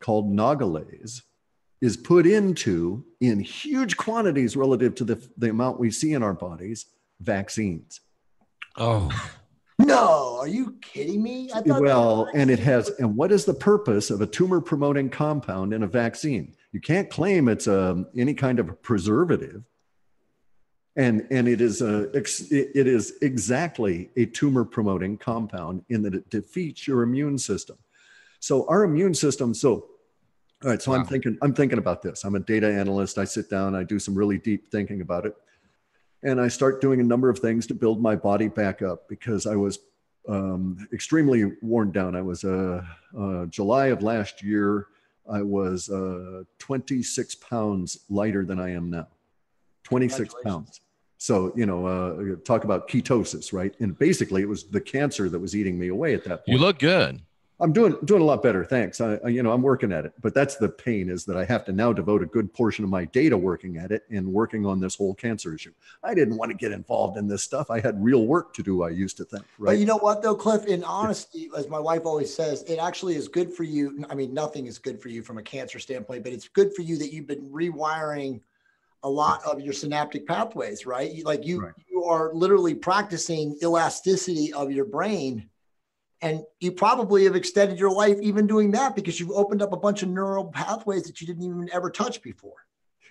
called nagalase is put into, in huge quantities relative to the amount we see in our bodies, vaccines. Oh. No, are you kidding me? And what is the purpose of a tumor-promoting compound in a vaccine? You can't claim it's any kind of a preservative. And it is exactly a tumor-promoting compound in that it defeats your immune system. So our immune system, all right, so wow. I'm thinking about this. I'm a data analyst. I sit down, I do some really deep thinking about it. And I start doing a number of things to build my body back up, because I was extremely worn down. I was July of last year, I was 26 pounds lighter than I am now. 26 pounds. So, talk about ketosis, right? And basically it was the cancer that was eating me away at that point. You look good. I'm doing a lot better. Thanks. I'm working at it, but that's the pain, is that I have to now devote a good portion of my day to working at it and working on this whole cancer issue. I didn't want to get involved in this stuff. I had real work to do, I used to think, right? But you know what though, Cliff, in honesty, as my wife always says, it actually is good for you. I mean, nothing is good for you from a cancer standpoint, but it's good for you that you've been rewiring a lot of your synaptic pathways, right? You are literally practicing elasticity of your brain. And you probably have extended your life even doing that, because you've opened up a bunch of neural pathways that you didn't even ever touch before.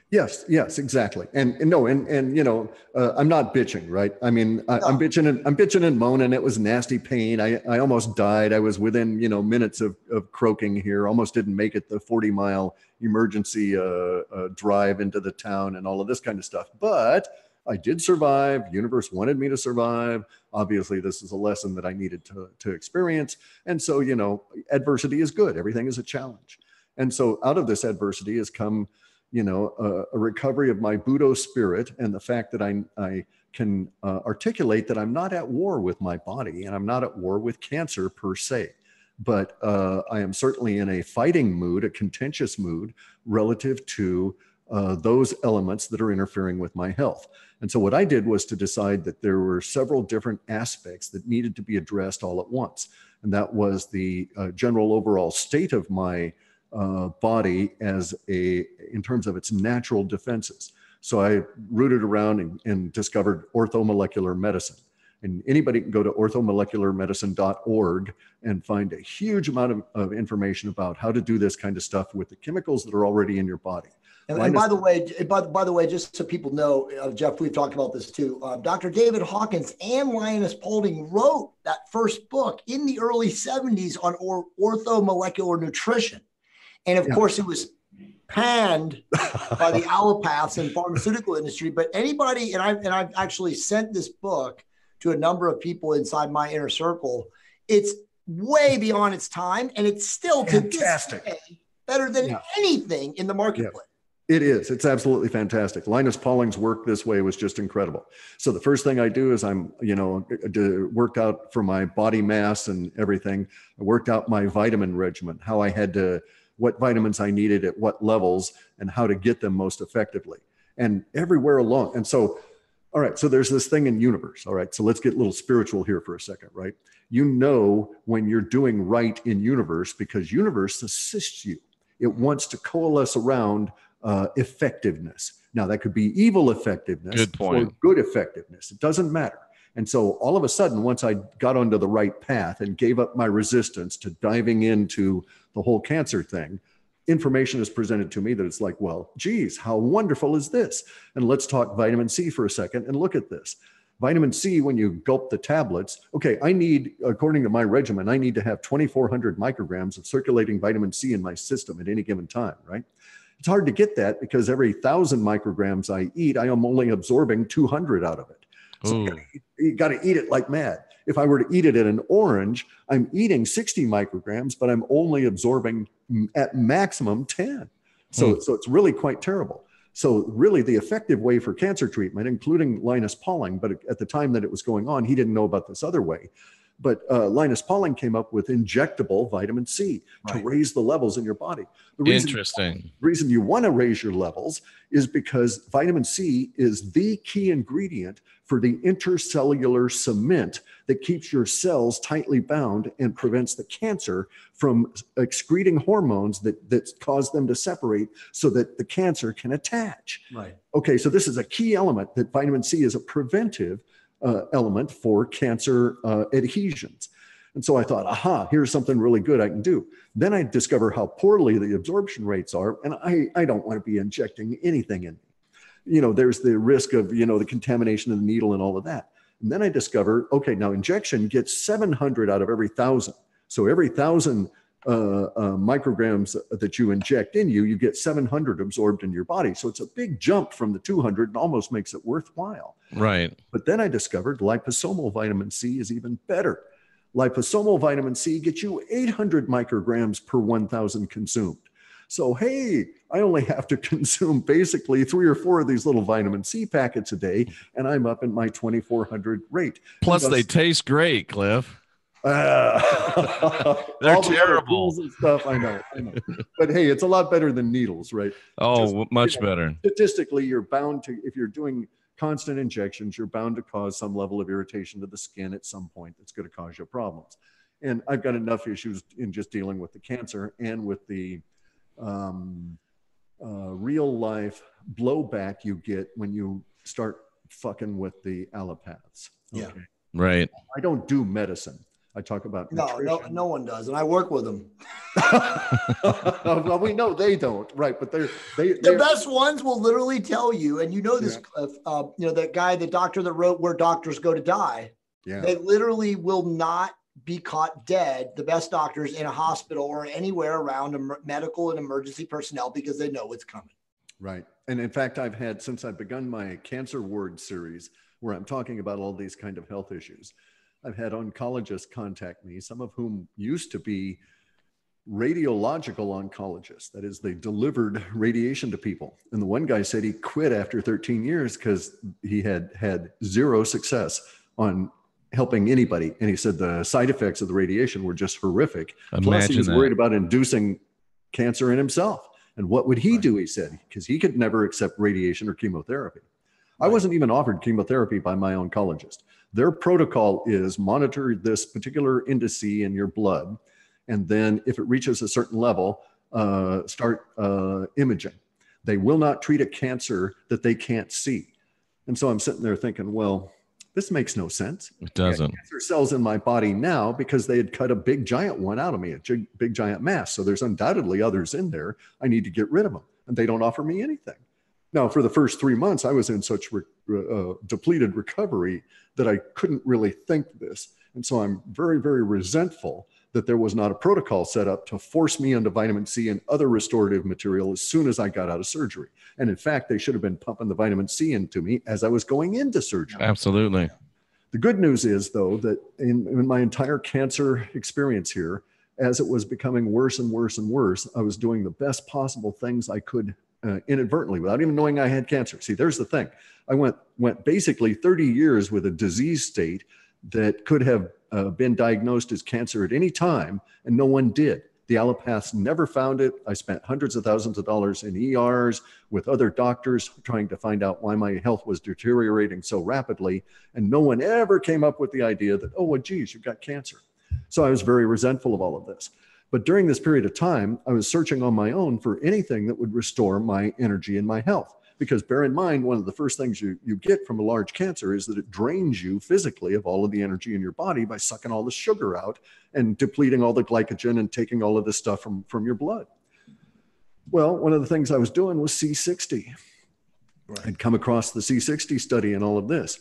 Yes, exactly. And I'm not bitching, right? I mean, I'm bitching and moaning. It was nasty pain. I almost died. I was within, minutes of croaking here. Almost didn't make it the 40-mile emergency drive into the town and all of this kind of stuff. But I did survive. The universe wanted me to survive. Obviously, this is a lesson that I needed to experience. And so, adversity is good. Everything is a challenge. And so out of this adversity has come, a recovery of my Buddha spirit, and the fact that I can articulate that I'm not at war with my body, and I'm not at war with cancer per se. But I am certainly in a fighting mood, a contentious mood relative to those elements that are interfering with my health. And so what I did was to decide that there were several different aspects that needed to be addressed all at once. And that was the general overall state of my body in terms of its natural defenses. So I rooted around and discovered orthomolecular medicine. And anybody can go to orthomolecularmedicine.org and find a huge amount of information about how to do this kind of stuff with the chemicals that are already in your body. And by the way, just so people know, Jeff, we've talked about this too. Dr. David Hawkins and Linus Paulding wrote that first book in the early 70s on orthomolecular nutrition. And of course, it was panned by the allopaths and pharmaceutical industry. But anybody, and I've actually sent this book to a number of people inside my inner circle. It's way beyond its time, and it's still fantastic, to this day, better than anything in the marketplace. Yeah. It is. It's absolutely fantastic. Linus Pauling's work this way was just incredible. So the first thing I do is worked out for my body mass and everything. I worked out my vitamin regimen, what vitamins I needed at what levels, and how to get them most effectively, and everywhere along. And so, all right, so there's this thing in universe. All right, so let's get a little spiritual here for a second, right? When you're doing right in universe, because universe assists you. It wants to coalesce around effectiveness. Now that could be evil effectiveness good point. Or good effectiveness. It doesn't matter. And so all of a sudden, once I got onto the right path and gave up my resistance to diving into the whole cancer thing, information is presented to me that it's like, well, geez, how wonderful is this? And let's talk vitamin C for a second and look at this. Vitamin C, when you gulp the tablets, okay, according to my regimen, I need to have 2,400 micrograms of circulating vitamin C in my system at any given time, right? It's hard to get that because every 1,000 micrograms I eat, I am only absorbing 200 out of it. So you got to eat it like mad. If I were to eat it in an orange, I'm eating 60 micrograms, but I'm only absorbing at maximum 10. So it's really quite terrible. So really the effective way for cancer treatment, including Linus Pauling, but at the time that it was going on, he didn't know about this other way. But Linus Pauling came up with injectable vitamin C to raise the levels in your body. The reason you want to raise your levels is because vitamin C is the key ingredient for the intercellular cement that keeps your cells tightly bound and prevents the cancer from excreting hormones that cause them to separate so that the cancer can attach. Right. Okay, so this is a key element, that vitamin C is a preventive element for cancer adhesions. And so I thought, here's something really good I can do. Then I discover how poorly the absorption rates are, and I don't want to be injecting anything in me. There's the risk of, the contamination of the needle and all of that. And then I discover, okay, now injection gets 700 out of every 1,000. So every 1,000 micrograms that you inject in you get 700 absorbed in your body. So it's a big jump from the 200 and almost makes it worthwhile. Right. But then I discovered liposomal vitamin C is even better. Liposomal vitamin C gets you 800 micrograms per 1,000 consumed. So, hey, I only have to consume basically 3 or 4 of these little vitamin C packets a day, and I'm up in my 2,400 rate. Plus, they taste great, Cliff. They're All terrible. And stuff. I know. But hey, it's a lot better than needles, right? Oh, much better. Statistically, you're bound to, if you're doing constant injections, you're bound to cause some level of irritation to the skin at some point that's going to cause you problems. And I've got enough issues in just dealing with the cancer and with the real life blowback you get when you start fucking with the allopaths. Okay? Yeah. Right. I don't do medicine. I talk about nutrition. No one does, and I work with them. Well, we know they don't, right? But the best ones will literally tell you, and you know this, that guy, the doctor that wrote "Where Doctors Go to Die." Yeah, they literally will not be caught dead. The best doctors in a hospital or anywhere around medical and emergency personnel because they know what's coming. Right, and in fact, I've had since I've begun my Cancer Ward series, where I'm talking about all these kind of health issues. I've had oncologists contact me, some of whom used to be radiological oncologists. That is, they delivered radiation to people. And the one guy said he quit after 13 years because he had zero success on helping anybody. And he said the side effects of the radiation were just horrific. Plus, he was worried about inducing cancer in himself. And what would he do, he said, because he could never accept radiation or chemotherapy. I wasn't even offered chemotherapy by my oncologist. Their protocol is monitor this particular indice in your blood, and then if it reaches a certain level, start imaging. They will not treat a cancer that they can't see. And so I'm sitting there thinking, well, this makes no sense. It doesn't. Cancer cells in my body now because they had cut a big giant one out of me, a big giant mass. So there's undoubtedly others in there. I need to get rid of them, and they don't offer me anything. Now, for the first 3 months, I was in such depleted recovery that I couldn't really think this. And so I'm very, very resentful that there was not a protocol set up to force me into vitamin C and other restorative material as soon as I got out of surgery. And in fact, they should have been pumping the vitamin C into me as I was going into surgery. Absolutely. The good news is, though, that in my entire cancer experience here, as it was becoming worse and worse and worse, I was doing the best possible things I could inadvertently without even knowing I had cancer. See, there's the thing. I went basically 30 years with a disease state that could have been diagnosed as cancer at any time, and no one did. The allopaths never found it. I spent hundreds of thousands of dollars in ERs with other doctors trying to find out why my health was deteriorating so rapidly, and no one ever came up with the idea that, oh, well, geez, you've got cancer. So I was very resentful of all of this. But during this period of time, I was searching on my own for anything that would restore my energy and my health. Because bear in mind, one of the first things you get from a large cancer is that it drains you physically of all of the energy in your body by sucking all the sugar out and depleting all the glycogen and taking all of this stuff from your blood. Well, one of the things I was doing was C60. Right. I'd come across the C60 study and all of this.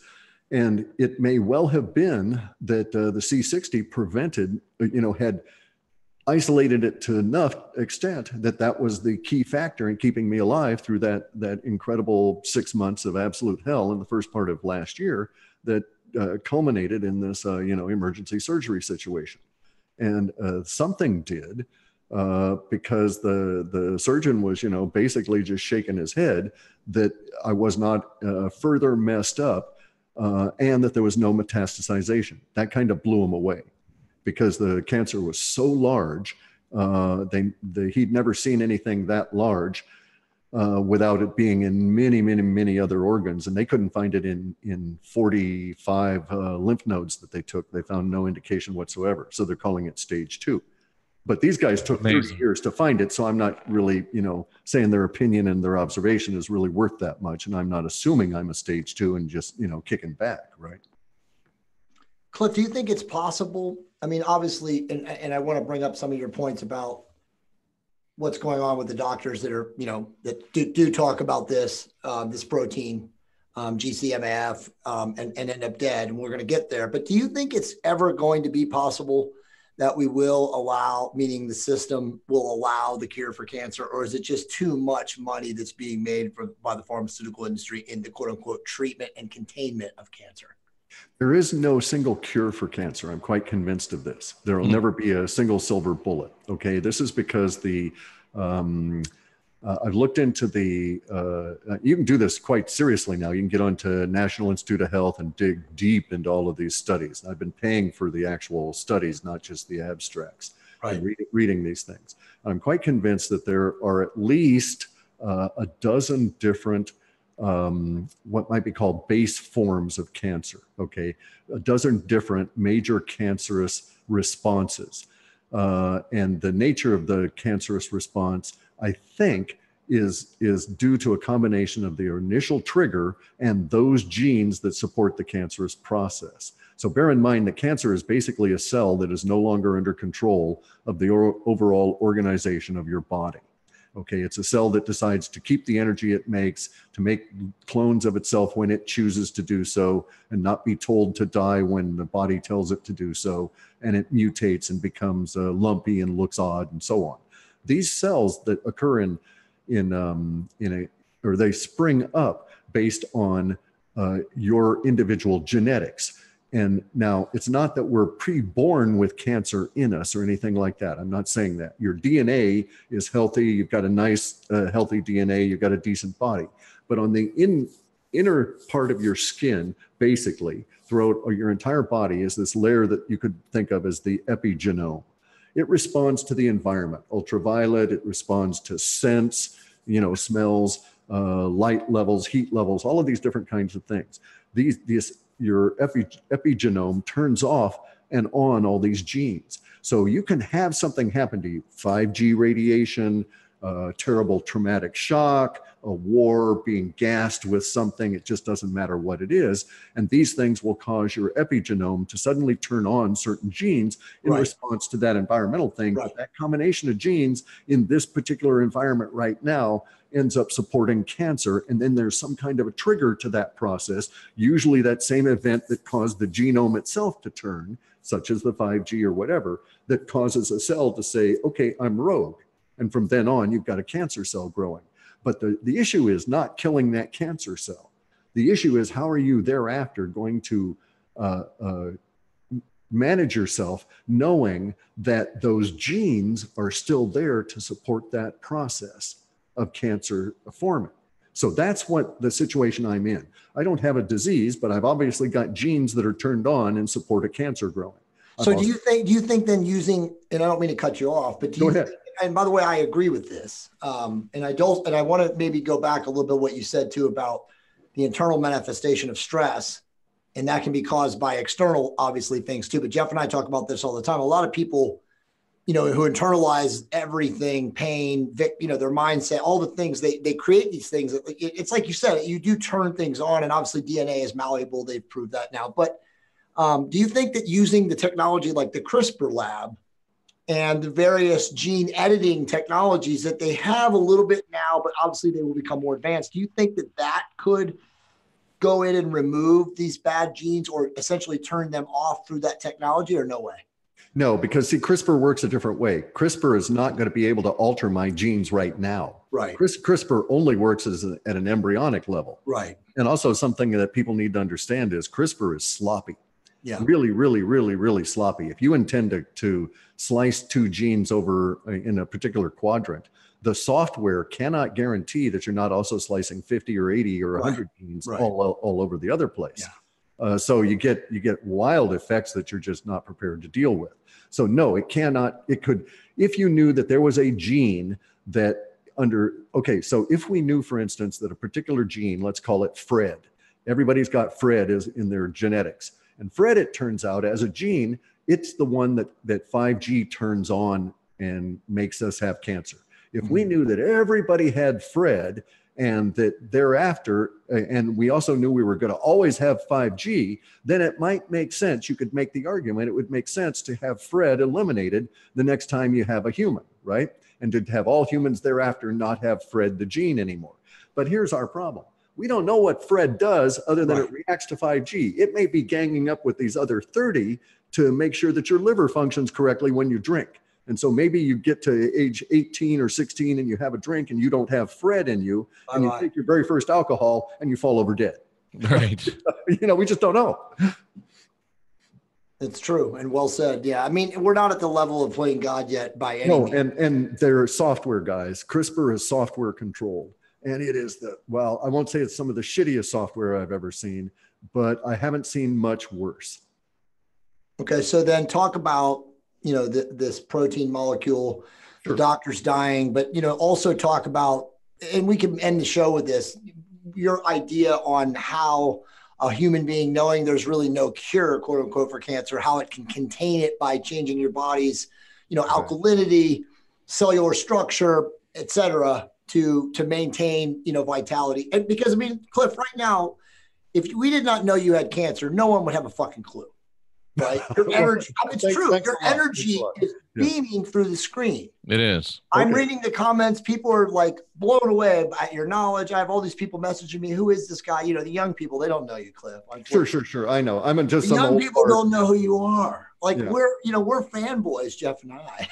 And it may well have been that the C60 prevented, had isolated it to enough extent that was the key factor in keeping me alive through that incredible 6 months of absolute hell in the first part of last year that culminated in this, emergency surgery situation. And something did because the surgeon was, basically just shaking his head that I was not further messed up and that there was no metastasization. That kind of blew him away. Because the cancer was so large, he'd never seen anything that large without it being in many, many, many other organs. And they couldn't find it in 45 lymph nodes that they took. They found no indication whatsoever. So they're calling it stage 2. But these guys took 30 years to find it. So I'm not really, saying their opinion and their observation is really worth that much. And I'm not assuming I'm a stage 2 and just, kicking back, right? Clif, do you think it's possible? I mean, obviously, and I want to bring up some of your points about what's going on with the doctors that are, that do talk about this protein, GcMAF, and end up dead, and we're going to get there. But do you think it's ever going to be possible that we will allow, meaning the system will allow the cure for cancer, or is it just too much money that's being made by the pharmaceutical industry in the quote unquote treatment and containment of cancer? There is no single cure for cancer. I'm quite convinced of this. There will never be a single silver bullet. Okay. This is because I've looked into you can do this quite seriously now. You can get onto National Institute of Health and dig deep into all of these studies. I've been paying for the actual studies, not just the abstracts, right. and reading these things. I'm quite convinced that there are at least a dozen different what might be called base forms of cancer, okay? A dozen different major cancerous responses. And the nature of the cancerous response, I think, is due to a combination of the initial trigger and those genes that support the cancerous process. So bear in mind that cancer is basically a cell that is no longer under control of the overall organization of your body. Okay, it's a cell that decides to keep the energy it makes, to make clones of itself when it chooses to do so, and not be told to die when the body tells it to do so, and it mutates and becomes lumpy and looks odd and so on. These cells that occur or they spring up based on your individual genetics. And now it's not that we're pre-born with cancer in us or anything like that. I'm not saying that. Your DNA is healthy. You've got a nice, healthy DNA. You've got a decent body. But on the inner part of your skin, basically, throughout your entire body is this layer that you could think of as the epigenome. It responds to the environment, ultraviolet. It responds to scents, smells, light levels, heat levels, all of these different kinds of things. Your epigenome turns off and on all these genes. So you can have something happen to you, 5G radiation, terrible traumatic shock, a war, being gassed with something. It just doesn't matter what it is. And these things will cause your epigenome to suddenly turn on certain genes in response to that environmental thing. But that combination of genes in this particular environment right now ends up supporting cancer. And then there's some kind of a trigger to that process, usually that same event that caused the genome itself to turn, such as the 5G or whatever, that causes a cell to say, okay, I'm rogue. And from then on, you've got a cancer cell growing. But the issue is not killing that cancer cell. The issue is, how are you thereafter going to manage yourself knowing that those genes are still there to support that process of cancer forming? So that's what the situation I'm in. I don't have a disease, but I've obviously got genes that are turned on and support a cancer growing. So do you think then using, and I don't mean to cut you off, but do you think, and by the way, I agree with this. And I want to maybe go back a little bit what you said too about the internal manifestation of stress, and that can be caused by external, obviously, things too. But Jeff and I talk about this all the time. A lot of people, who internalize everything, pain, their mindset, all the things, they create these things. It's like you said, you do turn things on, and obviously DNA is malleable. They've proved that now. But do you think that using the technology like the CRISPR lab and the various gene editing technologies that they have a little bit now, but obviously they will become more advanced, do you think that could go in and remove these bad genes or essentially turn them off through that technology, or no way? No, because see, CRISPR works a different way. CRISPR is not going to be able to alter my genes right now. Right. CRISPR only works at an embryonic level. Right. And also something that people need to understand is CRISPR is sloppy. Yeah. Really, really, really, really sloppy. If you intend to slice two genes over in a particular quadrant, the software cannot guarantee that you're not also slicing 50 or 80 or 100 genes all over the other place. Yeah. So you get wild effects that you're just not prepared to deal with. So no, it cannot. It could, if you knew that there was a gene that so if we knew, for instance, that a particular gene, let's call it Fred, everybody's got Fred in their genetics. And Fred, it turns out, as a gene, it's the one that 5G turns on and makes us have cancer. If we knew that everybody had Fred and that thereafter, and we also knew we were going to always have 5G, then it might make sense. You could make the argument, it would make sense to have Fred eliminated the next time you have a human, right? And to have all humans thereafter not have Fred the gene anymore. But here's our problem. We don't know what Fred does other than it reacts to 5G. It may be ganging up with these other 30 to make sure that your liver functions correctly when you drink. And so maybe you get to age 18 or 16 and you have a drink and you don't have Fred in you, and you take your very first alcohol and you fall over dead. Right. We just don't know. It's true and well said. Yeah, I mean, we're not at the level of playing God yet by any means. And they're software guys. CRISPR is software controlled, and it is I won't say it's some of the shittiest software I've ever seen, but I haven't seen much worse. Okay, so then talk about this protein molecule. Sure. The doctor's dying, but also talk about, and we can end the show with this, your idea on how a human being, knowing there's really no cure, quote unquote, for cancer, how it can contain it by changing your body's, alkalinity, cellular structure, et cetera, to maintain, vitality. And because, I mean, Clif, right now, if we did not know you had cancer, no one would have a fucking clue. Right? Your energy, it's true. Your energy is beaming through the screen. It is. I'm reading the comments. People are like blown away by your knowledge. I have all these people messaging me. Who is this guy? The young people, they don't know you, Clif. Sure. I know. I'm just the young people don't know who you are. Like we're fanboys, Jeff and I.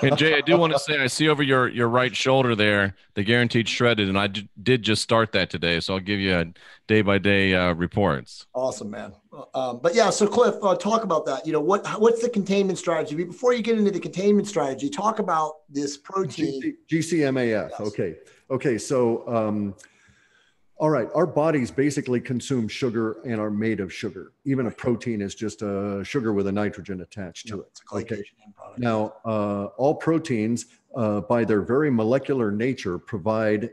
And Jay, I do want to say, I see over your right shoulder there, the Guaranteed Shredded, and I did just start that today, so I'll give you a day-by-day reports. Awesome, man. But yeah, so Clif, talk about that. What's the containment strategy? Before you get into the containment strategy, talk about this protein. GcMAF. Yes. Okay. So, all right. Our bodies basically consume sugar and are made of sugar. Even a protein is just a sugar with a nitrogen attached to it. It's a glycation product. Now, all proteins, by their very molecular nature, provide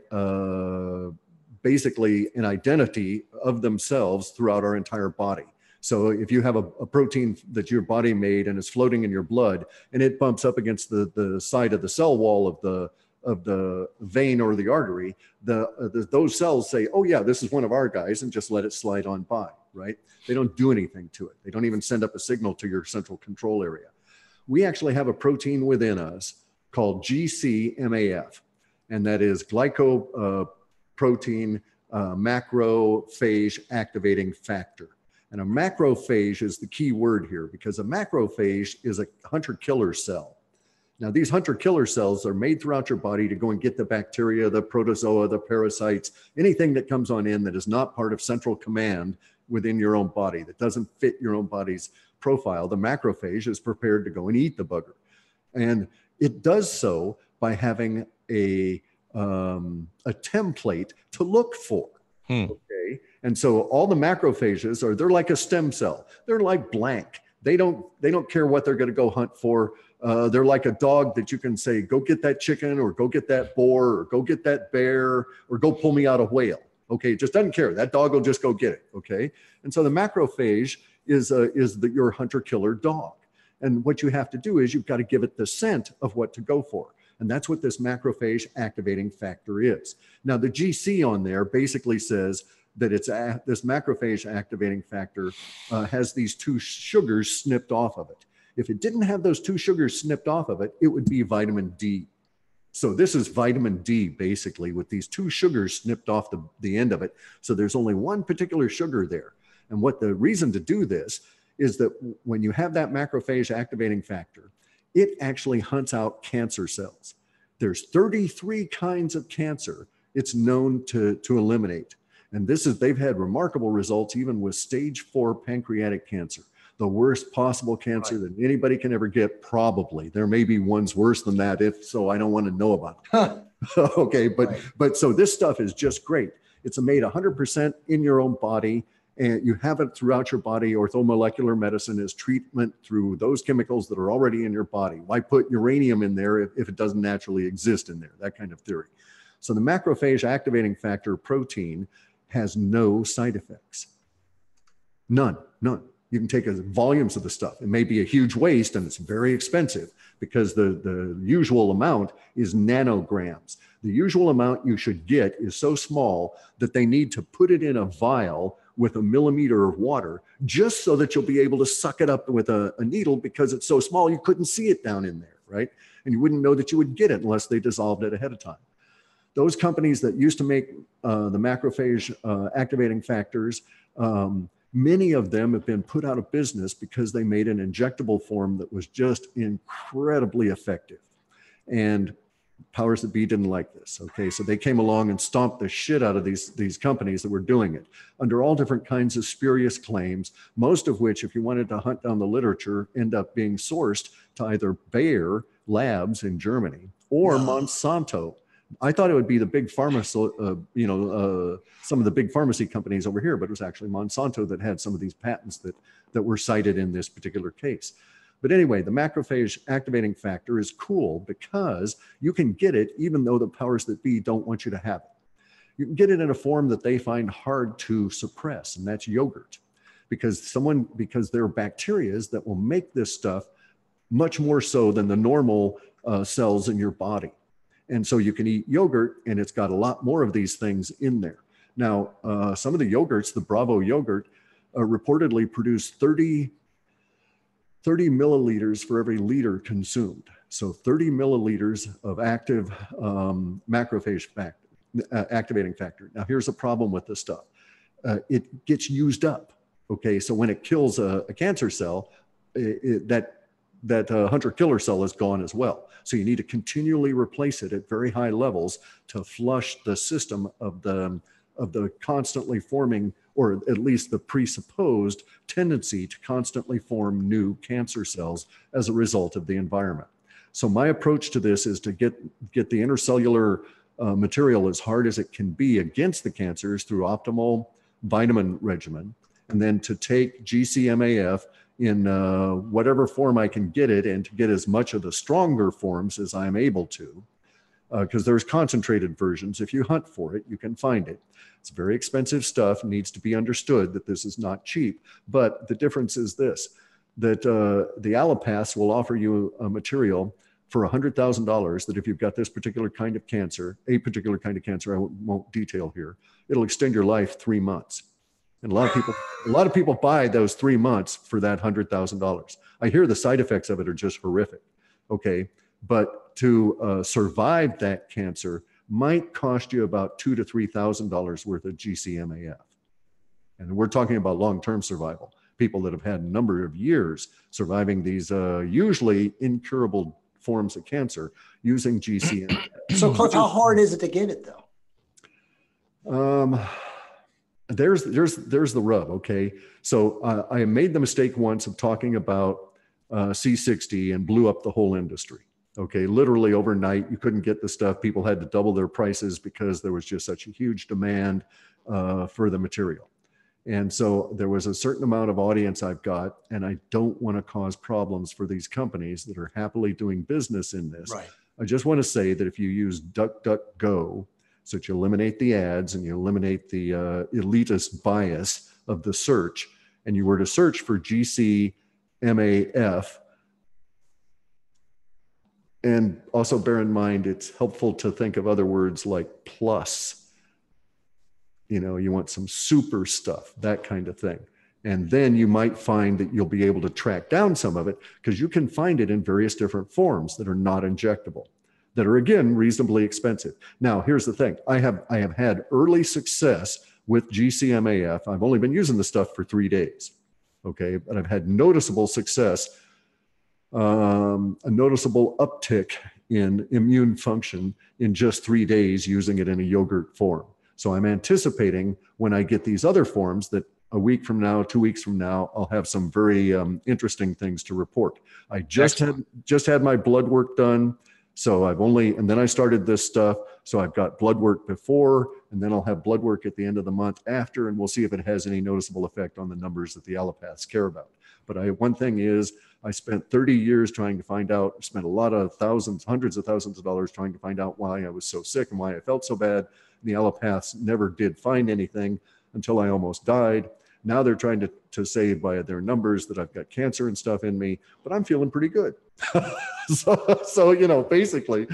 basically an identity of themselves throughout our entire body. So if you have a protein that your body made and is floating in your blood, and it bumps up against the side of the cell wall of the vein or the artery, those cells say, oh yeah, this is one of our guys, and just let it slide on by, right? They don't do anything to it. They don't even send up a signal to your central control area. We actually have a protein within us called GcMAF, and that is glycoprotein macrophage activating factor. And a macrophage is the key word here, because a macrophage is a hunter-killer cell. Now, these hunter-killer cells are made throughout your body to go and get the bacteria, the protozoa, the parasites, anything that comes on in that is not part of central command within your own body, that doesn't fit your own body's profile. The macrophage is prepared to go and eat the bugger. And it does so by having a template to look for. Okay. And so all the macrophages they're like a stem cell. They're like blank. They don't care what they're going to go hunt for. They're like a dog that you can say, go get that chicken, or go get that boar, or go get that bear, or go pull me out a whale. Okay. It just doesn't care. That dog will just go get it. Okay. And so the macrophage is your hunter killer dog. And what you have to do is you've got to give it the scent of what to go for. And that's what this macrophage activating factor is. Now, the GC on there basically says that it's this macrophage activating factor has these two sugars snipped off of it. If it didn't have those two sugars snipped off of it, it would be vitamin D. So this is vitamin D, basically, with these two sugars snipped off the end of it. So there's only one particular sugar there. And what the reason to do this is that when you have that macrophage activating factor, it actually hunts out cancer cells. There's 33 kinds of cancer it's known to eliminate. And they've had remarkable results even with stage 4 pancreatic cancer, the worst possible cancer that anybody can ever get, probably. There may be ones worse than that. If so, I don't want to know about it. Okay, but so this stuff is just great. It's made 100% in your own body, and you have it throughout your body. Orthomolecular medicine is treatment through those chemicals that are already in your body. Why put uranium in there if it doesn't naturally exist in there? That kind of theory. So the macrophage activating factor protein has no side effects. None. You can take volumes of the stuff. It may be a huge waste, and it's very expensive because the usual amount is nanograms. The usual amount you should get is so small that they need to put it in a vial with a millimeter of water just so that you'll be able to suck it up with a needle, because it's so small you couldn't see it down in there, right? And you wouldn't know that you would get it unless they dissolved it ahead of time. Those companies that used to make the macrophage activating factors, many of them have been put out of business because they made an injectable form that was just incredibly effective. And Powers that be didn't like this. Okay, so they came along and stomped the shit out of these companies that were doing it under all different kinds of spurious claims, most of which, if you wanted to hunt down the literature, end up being sourced to either Bayer Labs in Germany or Monsanto. I thought it would be the big some of the big pharmacy companies over here, but it was actually Monsanto that had some of these patents that were cited in this particular case. But anyway, the macrophage activating factor is cool because you can get it even though the powers that be don't want you to have it. You can get it in a form that they find hard to suppress, and that's yogurt. Because there are bacteria that will make this stuff much more so than the normal cells in your body. And so you can eat yogurt, and it's got a lot more of these things in there. Now, some of the yogurts, the Bravo yogurt, reportedly produce 30 milliliters for every liter consumed. So 30 milliliters of active macrophage activating factor. Now, here's a problem with this stuff. It gets used up. Okay, so when it kills a cancer cell, that hunter-killer cell is gone as well. So you need to continually replace it at very high levels to flush the system of the constantly forming, or at least the presupposed tendency to constantly form new cancer cells as a result of the environment. So my approach to this is to get the intercellular material as hard as it can be against the cancers through optimal vitamin regimen, and then to take GcMAF in whatever form I can get it, and to get as much of the stronger forms as I'm able to, because there's concentrated versions. If you hunt for it, you can find it. It's very expensive stuff. It needs to be understood that this is not cheap. But the difference is this, that the allopaths will offer you a material for $100,000 that if you've got this particular kind of cancer, a particular kind of cancer, I won't detail here, it'll extend your life 3 months. And a lot of people buy those 3 months for that $100,000. I hear the side effects of it are just horrific. Okay, but to survive that cancer might cost you about $2,000 to $3,000 worth of GcMAF. And we're talking about long-term survival. People that have had a number of years surviving these usually incurable forms of cancer using GcMAF. So Cliff, how hard is it to get it though? There's the rub. Okay, so I made the mistake once of talking about C60 and blew up the whole industry. Okay, literally overnight, you couldn't get the stuff. People had to double their prices because there was just such a huge demand for the material. And so there was a certain amount of audience I've got, and I don't want to cause problems for these companies that are happily doing business in this. Right. I just want to say that if you use DuckDuckGo, so that you eliminate the ads and you eliminate the elitist bias of the search, and you were to search for GcMAF, and also bear in mind, it's helpful to think of other words like plus. You know, you want some super stuff, that kind of thing. And then you might find that you'll be able to track down some of it, because you can find it in various different forms that are not injectable, that are, again, reasonably expensive. Now, here's the thing. I have had early success with GcMAF. I've only been using the stuff for 3 days, okay? But I've had noticeable success, a noticeable uptick in immune function in just 3 days using it in a yogurt form. So I'm anticipating when I get these other forms that a week from now, 2 weeks from now, I'll have some very interesting things to report. I just had my blood work done. So and then I started this stuff. So I've got blood work before, and then I'll have blood work at the end of the month after, and we'll see if it has any noticeable effect on the numbers that the allopaths care about. But one thing is, I spent 30 years trying to find out, spent a lot of hundreds of thousands of dollars trying to find out why I was so sick and why I felt so bad. The allopaths never did find anything until I almost died. Now they're trying to say by their numbers that I've got cancer and stuff in me, but I'm feeling pretty good. so, you know, basically,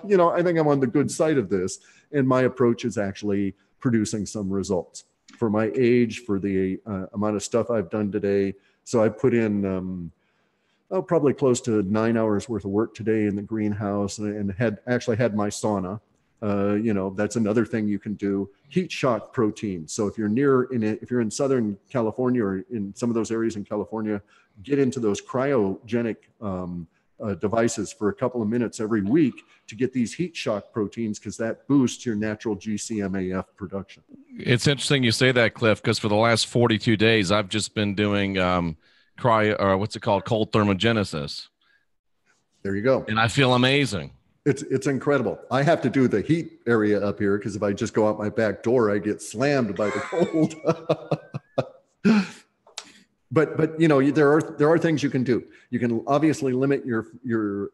you know, I think I'm on the good side of this, and my approach is actually producing some results for my age, for the amount of stuff I've done today. So I put in probably close to 9 hours worth of work today in the greenhouse, and had my sauna. You know, that's another thing you can do. Heat shock protein. So if you're if you're in Southern California or in some of those areas in California, get into those cryogenic devices for a couple of minutes every week to get these heat shock proteins, because that boosts your natural GcMAF production. It's interesting you say that, Cliff, because for the last 42 days, I've just been doing what's it called? Cold thermogenesis. There you go. And I feel amazing. It's incredible. I have to do the heat area up here because if I just go out my back door, I get slammed by the cold. But you know, there are things you can do. You can obviously limit your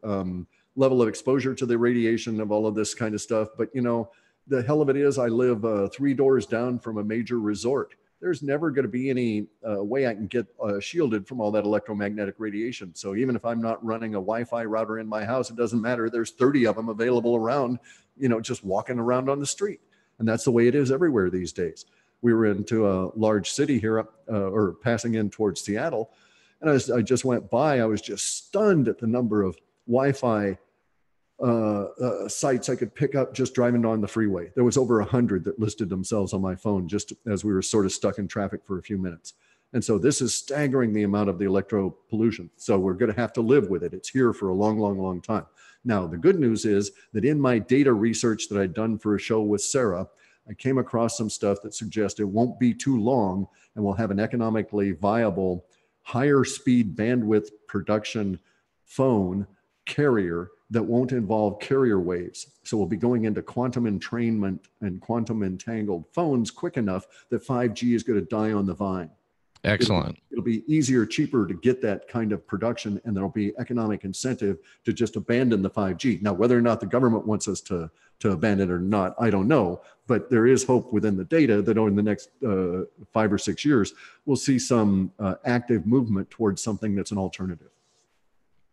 level of exposure to the radiation of all of this kind of stuff. But you know, the hell of it is, I live 3 doors down from a major resort. There's never going to be any way I can get shielded from all that electromagnetic radiation. So even if I'm not running a Wi-Fi router in my house, it doesn't matter. There's 30 of them available around, you know, just walking around on the street. And that's the way it is everywhere these days. We were into a large city here, or passing in towards Seattle. And as I just went by, I was just stunned at the number of Wi-Fi sites I could pick up just driving on the freeway. There was over 100 that listed themselves on my phone just as we were sort of stuck in traffic for a few minutes. And so this is staggering the amount of the electro pollution. So we're going to have to live with it. It's here for a long, long, long time. Now, the good news is that in my data research that I'd done for a show with Sarah, I came across some stuff that suggests it won't be too long and we'll have an economically viable, higher speed bandwidth production phone carrier that won't involve carrier waves. So we'll be going into quantum entrainment and quantum entangled phones quick enough that 5G is going to die on the vine. Excellent. It'll be easier, cheaper to get that kind of production, and there'll be economic incentive to just abandon the 5G. Now, whether or not the government wants us to abandon it or not, I don't know, but there is hope within the data that in the next 5 or 6 years, we'll see some active movement towards something that's an alternative.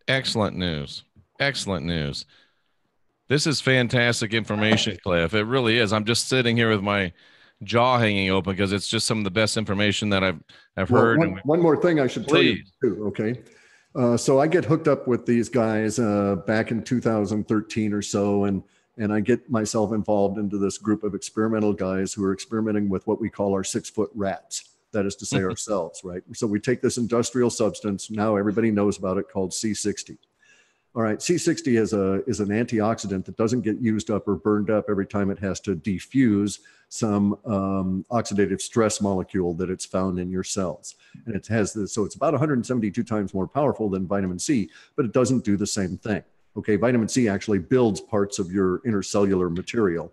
Excellent news. Excellent news. This is fantastic information, Cliff. It really is. I'm just sitting here with my jaw hanging open because it's just some of the best information that I've heard. One more thing I should tell you too, okay? So I get hooked up with these guys back in 2013 or so, and I get myself involved into this group of experimental guys who are experimenting with what we call our 6-foot rats. That is to say ourselves, right? So we take this industrial substance, now everybody knows about it, called C60. All right, C60 is an antioxidant that doesn't get used up or burned up every time it has to diffuse some oxidative stress molecule that it's found in your cells. And it has this, so it's about 172 times more powerful than vitamin C, but it doesn't do the same thing. Okay, vitamin C actually builds parts of your intercellular material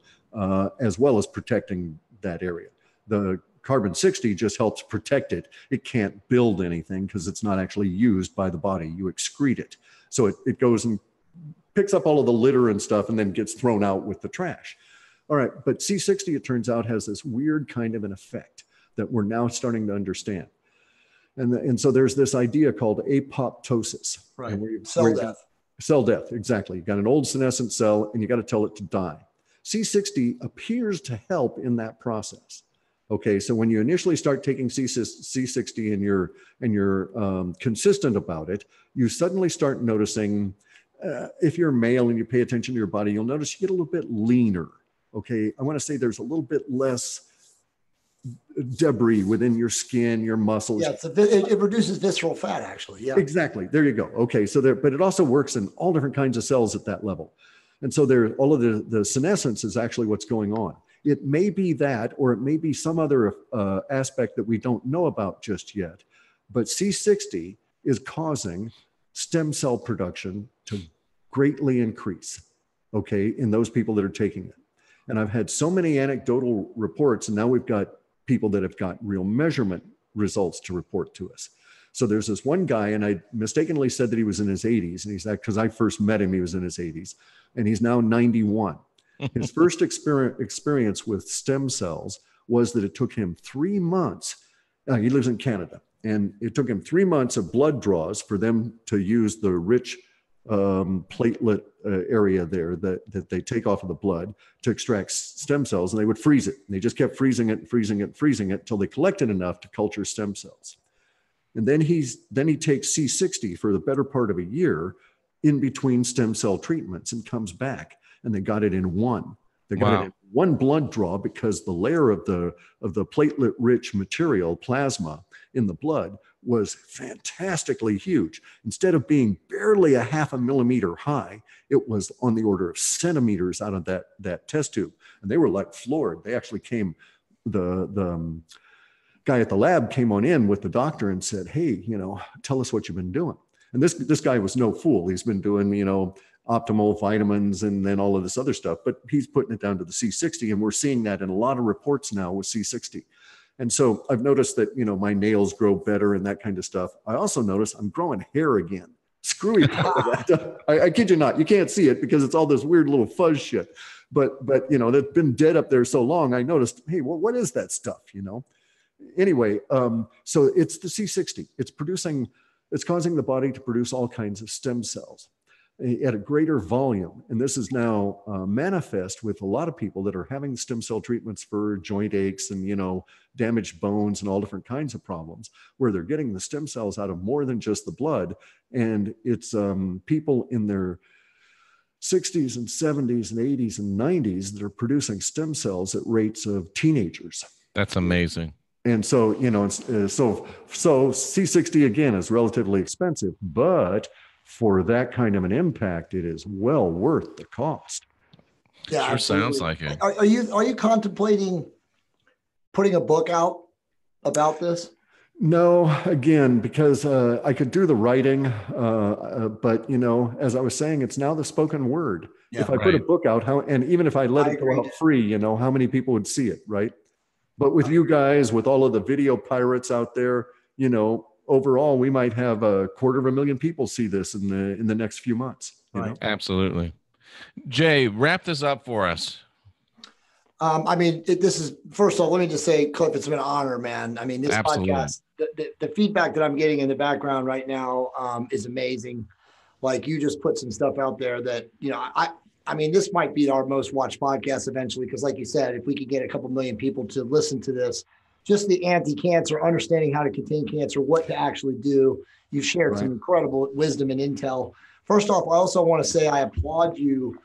as well as protecting that area. The carbon 60 just helps protect it. It can't build anything because it's not actually used by the body. You excrete it. So it goes and picks up all of the litter and stuff and then gets thrown out with the trash. All right, but C60, it turns out, has this weird kind of an effect that we're now starting to understand. And so there's this idea called apoptosis. Right, cell death. Cell death, exactly. You got an old senescent cell and you got to tell it to die. C60 appears to help in that process. Okay, so when you initially start taking C60 and you're consistent about it, you suddenly start noticing, if you're male and you pay attention to your body, you'll notice you get a little bit leaner. Okay, I want to say there's a little bit less debris within your skin, your muscles. Yeah, it reduces visceral fat, actually. Yeah, exactly. There you go. Okay, so but it also works in all different kinds of cells at that level, and so all of the senescence is actually what's going on. It may be that, or it may be some other aspect that we don't know about just yet. But C60 is causing stem cell production to greatly increase, okay, in those people that are taking it. And I've had so many anecdotal reports, and now we've got people that have got real measurement results to report to us. So there's this one guy, and I mistakenly said that he was in his 80s, and he's like, because I first met him, he was in his 80s, and he's now 91. His first experience with stem cells was that it took him 3 months. He lives in Canada, and it took him 3 months of blood draws for them to use the rich platelet area there that they take off of the blood to extract stem cells, and they would freeze it. And they just kept freezing it, freezing it, freezing it until they collected enough to culture stem cells. And then he takes C60 for the better part of a year in between stem cell treatments and comes back. And they got it in one. They got it in one blood draw because the layer of the platelet-rich material, plasma, in the blood was fantastically huge. Instead of being barely a half a millimeter high, it was on the order of centimeters out of that test tube. And they were like floored. They actually came, the guy at the lab came on in with the doctor and said, hey, tell us what you've been doing. And this guy was no fool. He's been doing, optimal vitamins and then all of this other stuff, but he's putting it down to the C60. And we're seeing that in a lot of reports now with C60. And so I've noticed that, my nails grow better and that kind of stuff. I also notice I'm growing hair again. Screwy part of that. I kid you not. You can't see it because it's all this weird little fuzz shit. But that's been dead up there so long. I noticed, hey, well, what is that stuff? Anyway, so it's the C60. It's causing the body to produce all kinds of stem cells at a greater volume. And this is now manifest with a lot of people that are having stem cell treatments for joint aches and, damaged bones and all different kinds of problems, where they're getting the stem cells out of more than just the blood. And it's people in their 60s and 70s and 80s and 90s that are producing stem cells at rates of teenagers. That's amazing. And so, so C60 again is relatively expensive, but for that kind of an impact, it is well worth the cost. Yeah, sure sounds like it. Are you contemplating putting a book out about this? No, again, because I could do the writing, but as I was saying, it's now the spoken word. Yeah, if I put a book out, and even if I let it go out free, how many people would see it, right? But with you guys, with all of the video pirates out there, overall, we might have 250,000 people see this in the next few months. Absolutely. Jay, wrap this up for us. This is, first of all, let me just say, Clif, it's been an honor, man. This podcast, the feedback that I'm getting in the background right now is amazing. Like, you just put some stuff out there that, this might be our most watched podcast eventually, because like you said, if we could get a couple million people to listen to this, just the anti-cancer, understanding how to contain cancer, what to actually do. You've shared some incredible wisdom and intel. First off, I also want to say I applaud you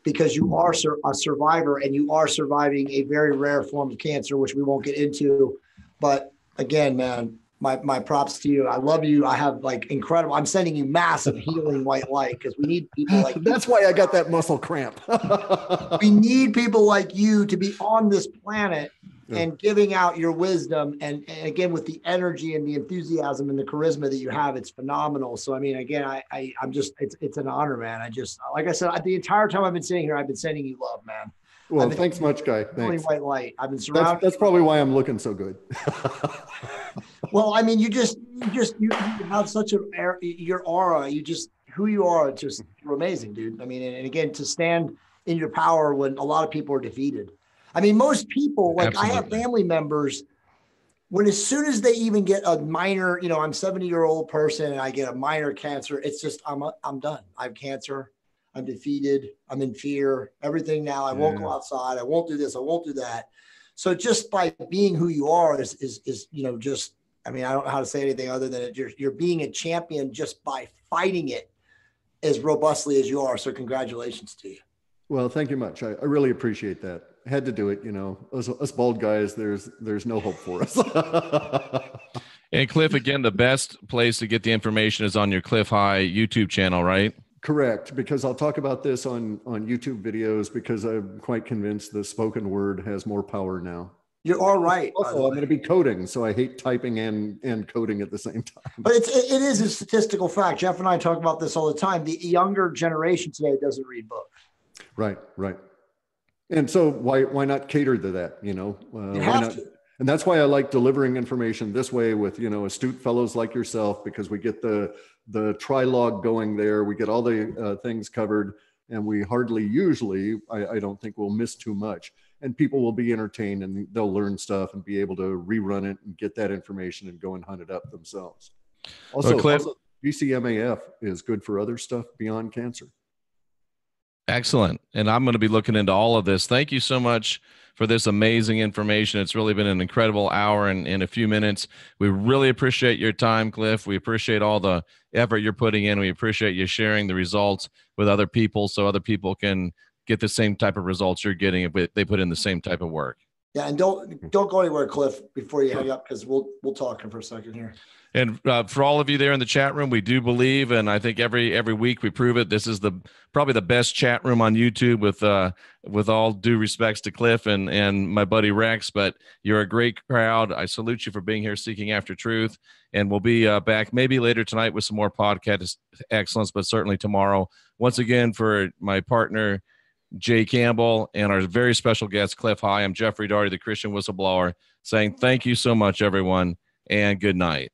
because you are a survivor and you are surviving a very rare form of cancer, which we won't get into. But again, man, my props to you. I love you. I have incredible, I'm sending you massive healing white light because we need people like you. That's why I got that muscle cramp. We need people like you to be on this planet and giving out your wisdom. And again, with the energy and the enthusiasm and the charisma that you have, it's phenomenal. So, again, I'm just, it's an honor, man. Like I said, the entire time I've been sitting here, I've been sending you love, man. Well, thanks much, Guy. Thanks. White light. I've been surrounded. That's probably why I'm looking so good. Well, you have such your aura, who you are, you're amazing, dude. And again, to stand in your power when a lot of people are defeated. Most people, Absolutely. I have family members, as soon as they even get a minor, I'm a 70-year-old person and I get a minor cancer, it's just, I'm done. I have cancer. I'm defeated. I'm in fear. Everything now. I won't go outside. I won't do this. I won't do that. So just by being who you are is I don't know how to say anything other than you're being a champion just by fighting it as robustly as you are. So congratulations to you. Well, thank you much. I really appreciate that. I had to do it. Us bald guys, there's no hope for us. And Clif, again, the best place to get the information is on your Clif High YouTube channel, right? Correct, because I'll talk about this on YouTube videos because I'm quite convinced the spoken word has more power now. You're all right. Also, I'm going to be coding, so I hate typing and coding at the same time. But it is a statistical fact. Jeff and I talk about this all the time. The younger generation today doesn't read books. Right. And so why not cater to that? You have to. And that's why I like delivering information this way with, astute fellows like yourself, because we get the trilog going there. We get all the things covered, and we hardly usually, I don't think we'll miss too much. And people will be entertained and they'll learn stuff and be able to rerun it and get that information and go and hunt it up themselves. Also, GcMAF is good for other stuff beyond cancer. Excellent. And I'm going to be looking into all of this. Thank you so much for this amazing information. It's really been an incredible hour and in a few minutes. We really appreciate your time, Clif. We appreciate all the effort you're putting in. We appreciate you sharing the results with other people so other people can get the same type of results you're getting if they put in the same type of work. Yeah, and don't go anywhere, Cliff, before you hang up, because we'll talk for a second here. And for all of you there in the chat room, we do believe, and I think every week we prove it. This is probably the best chat room on YouTube, with all due respects to Cliff and my buddy Rex. But you're a great crowd. I salute you for being here, seeking after truth. And we'll be back maybe later tonight with some more podcast excellence, but certainly tomorrow. Once again, for my partner Jay Campbell and our very special guest Clif High, I'm Jeffrey Daugherty, the Christian Whistleblower, saying thank you so much, everyone, and good night.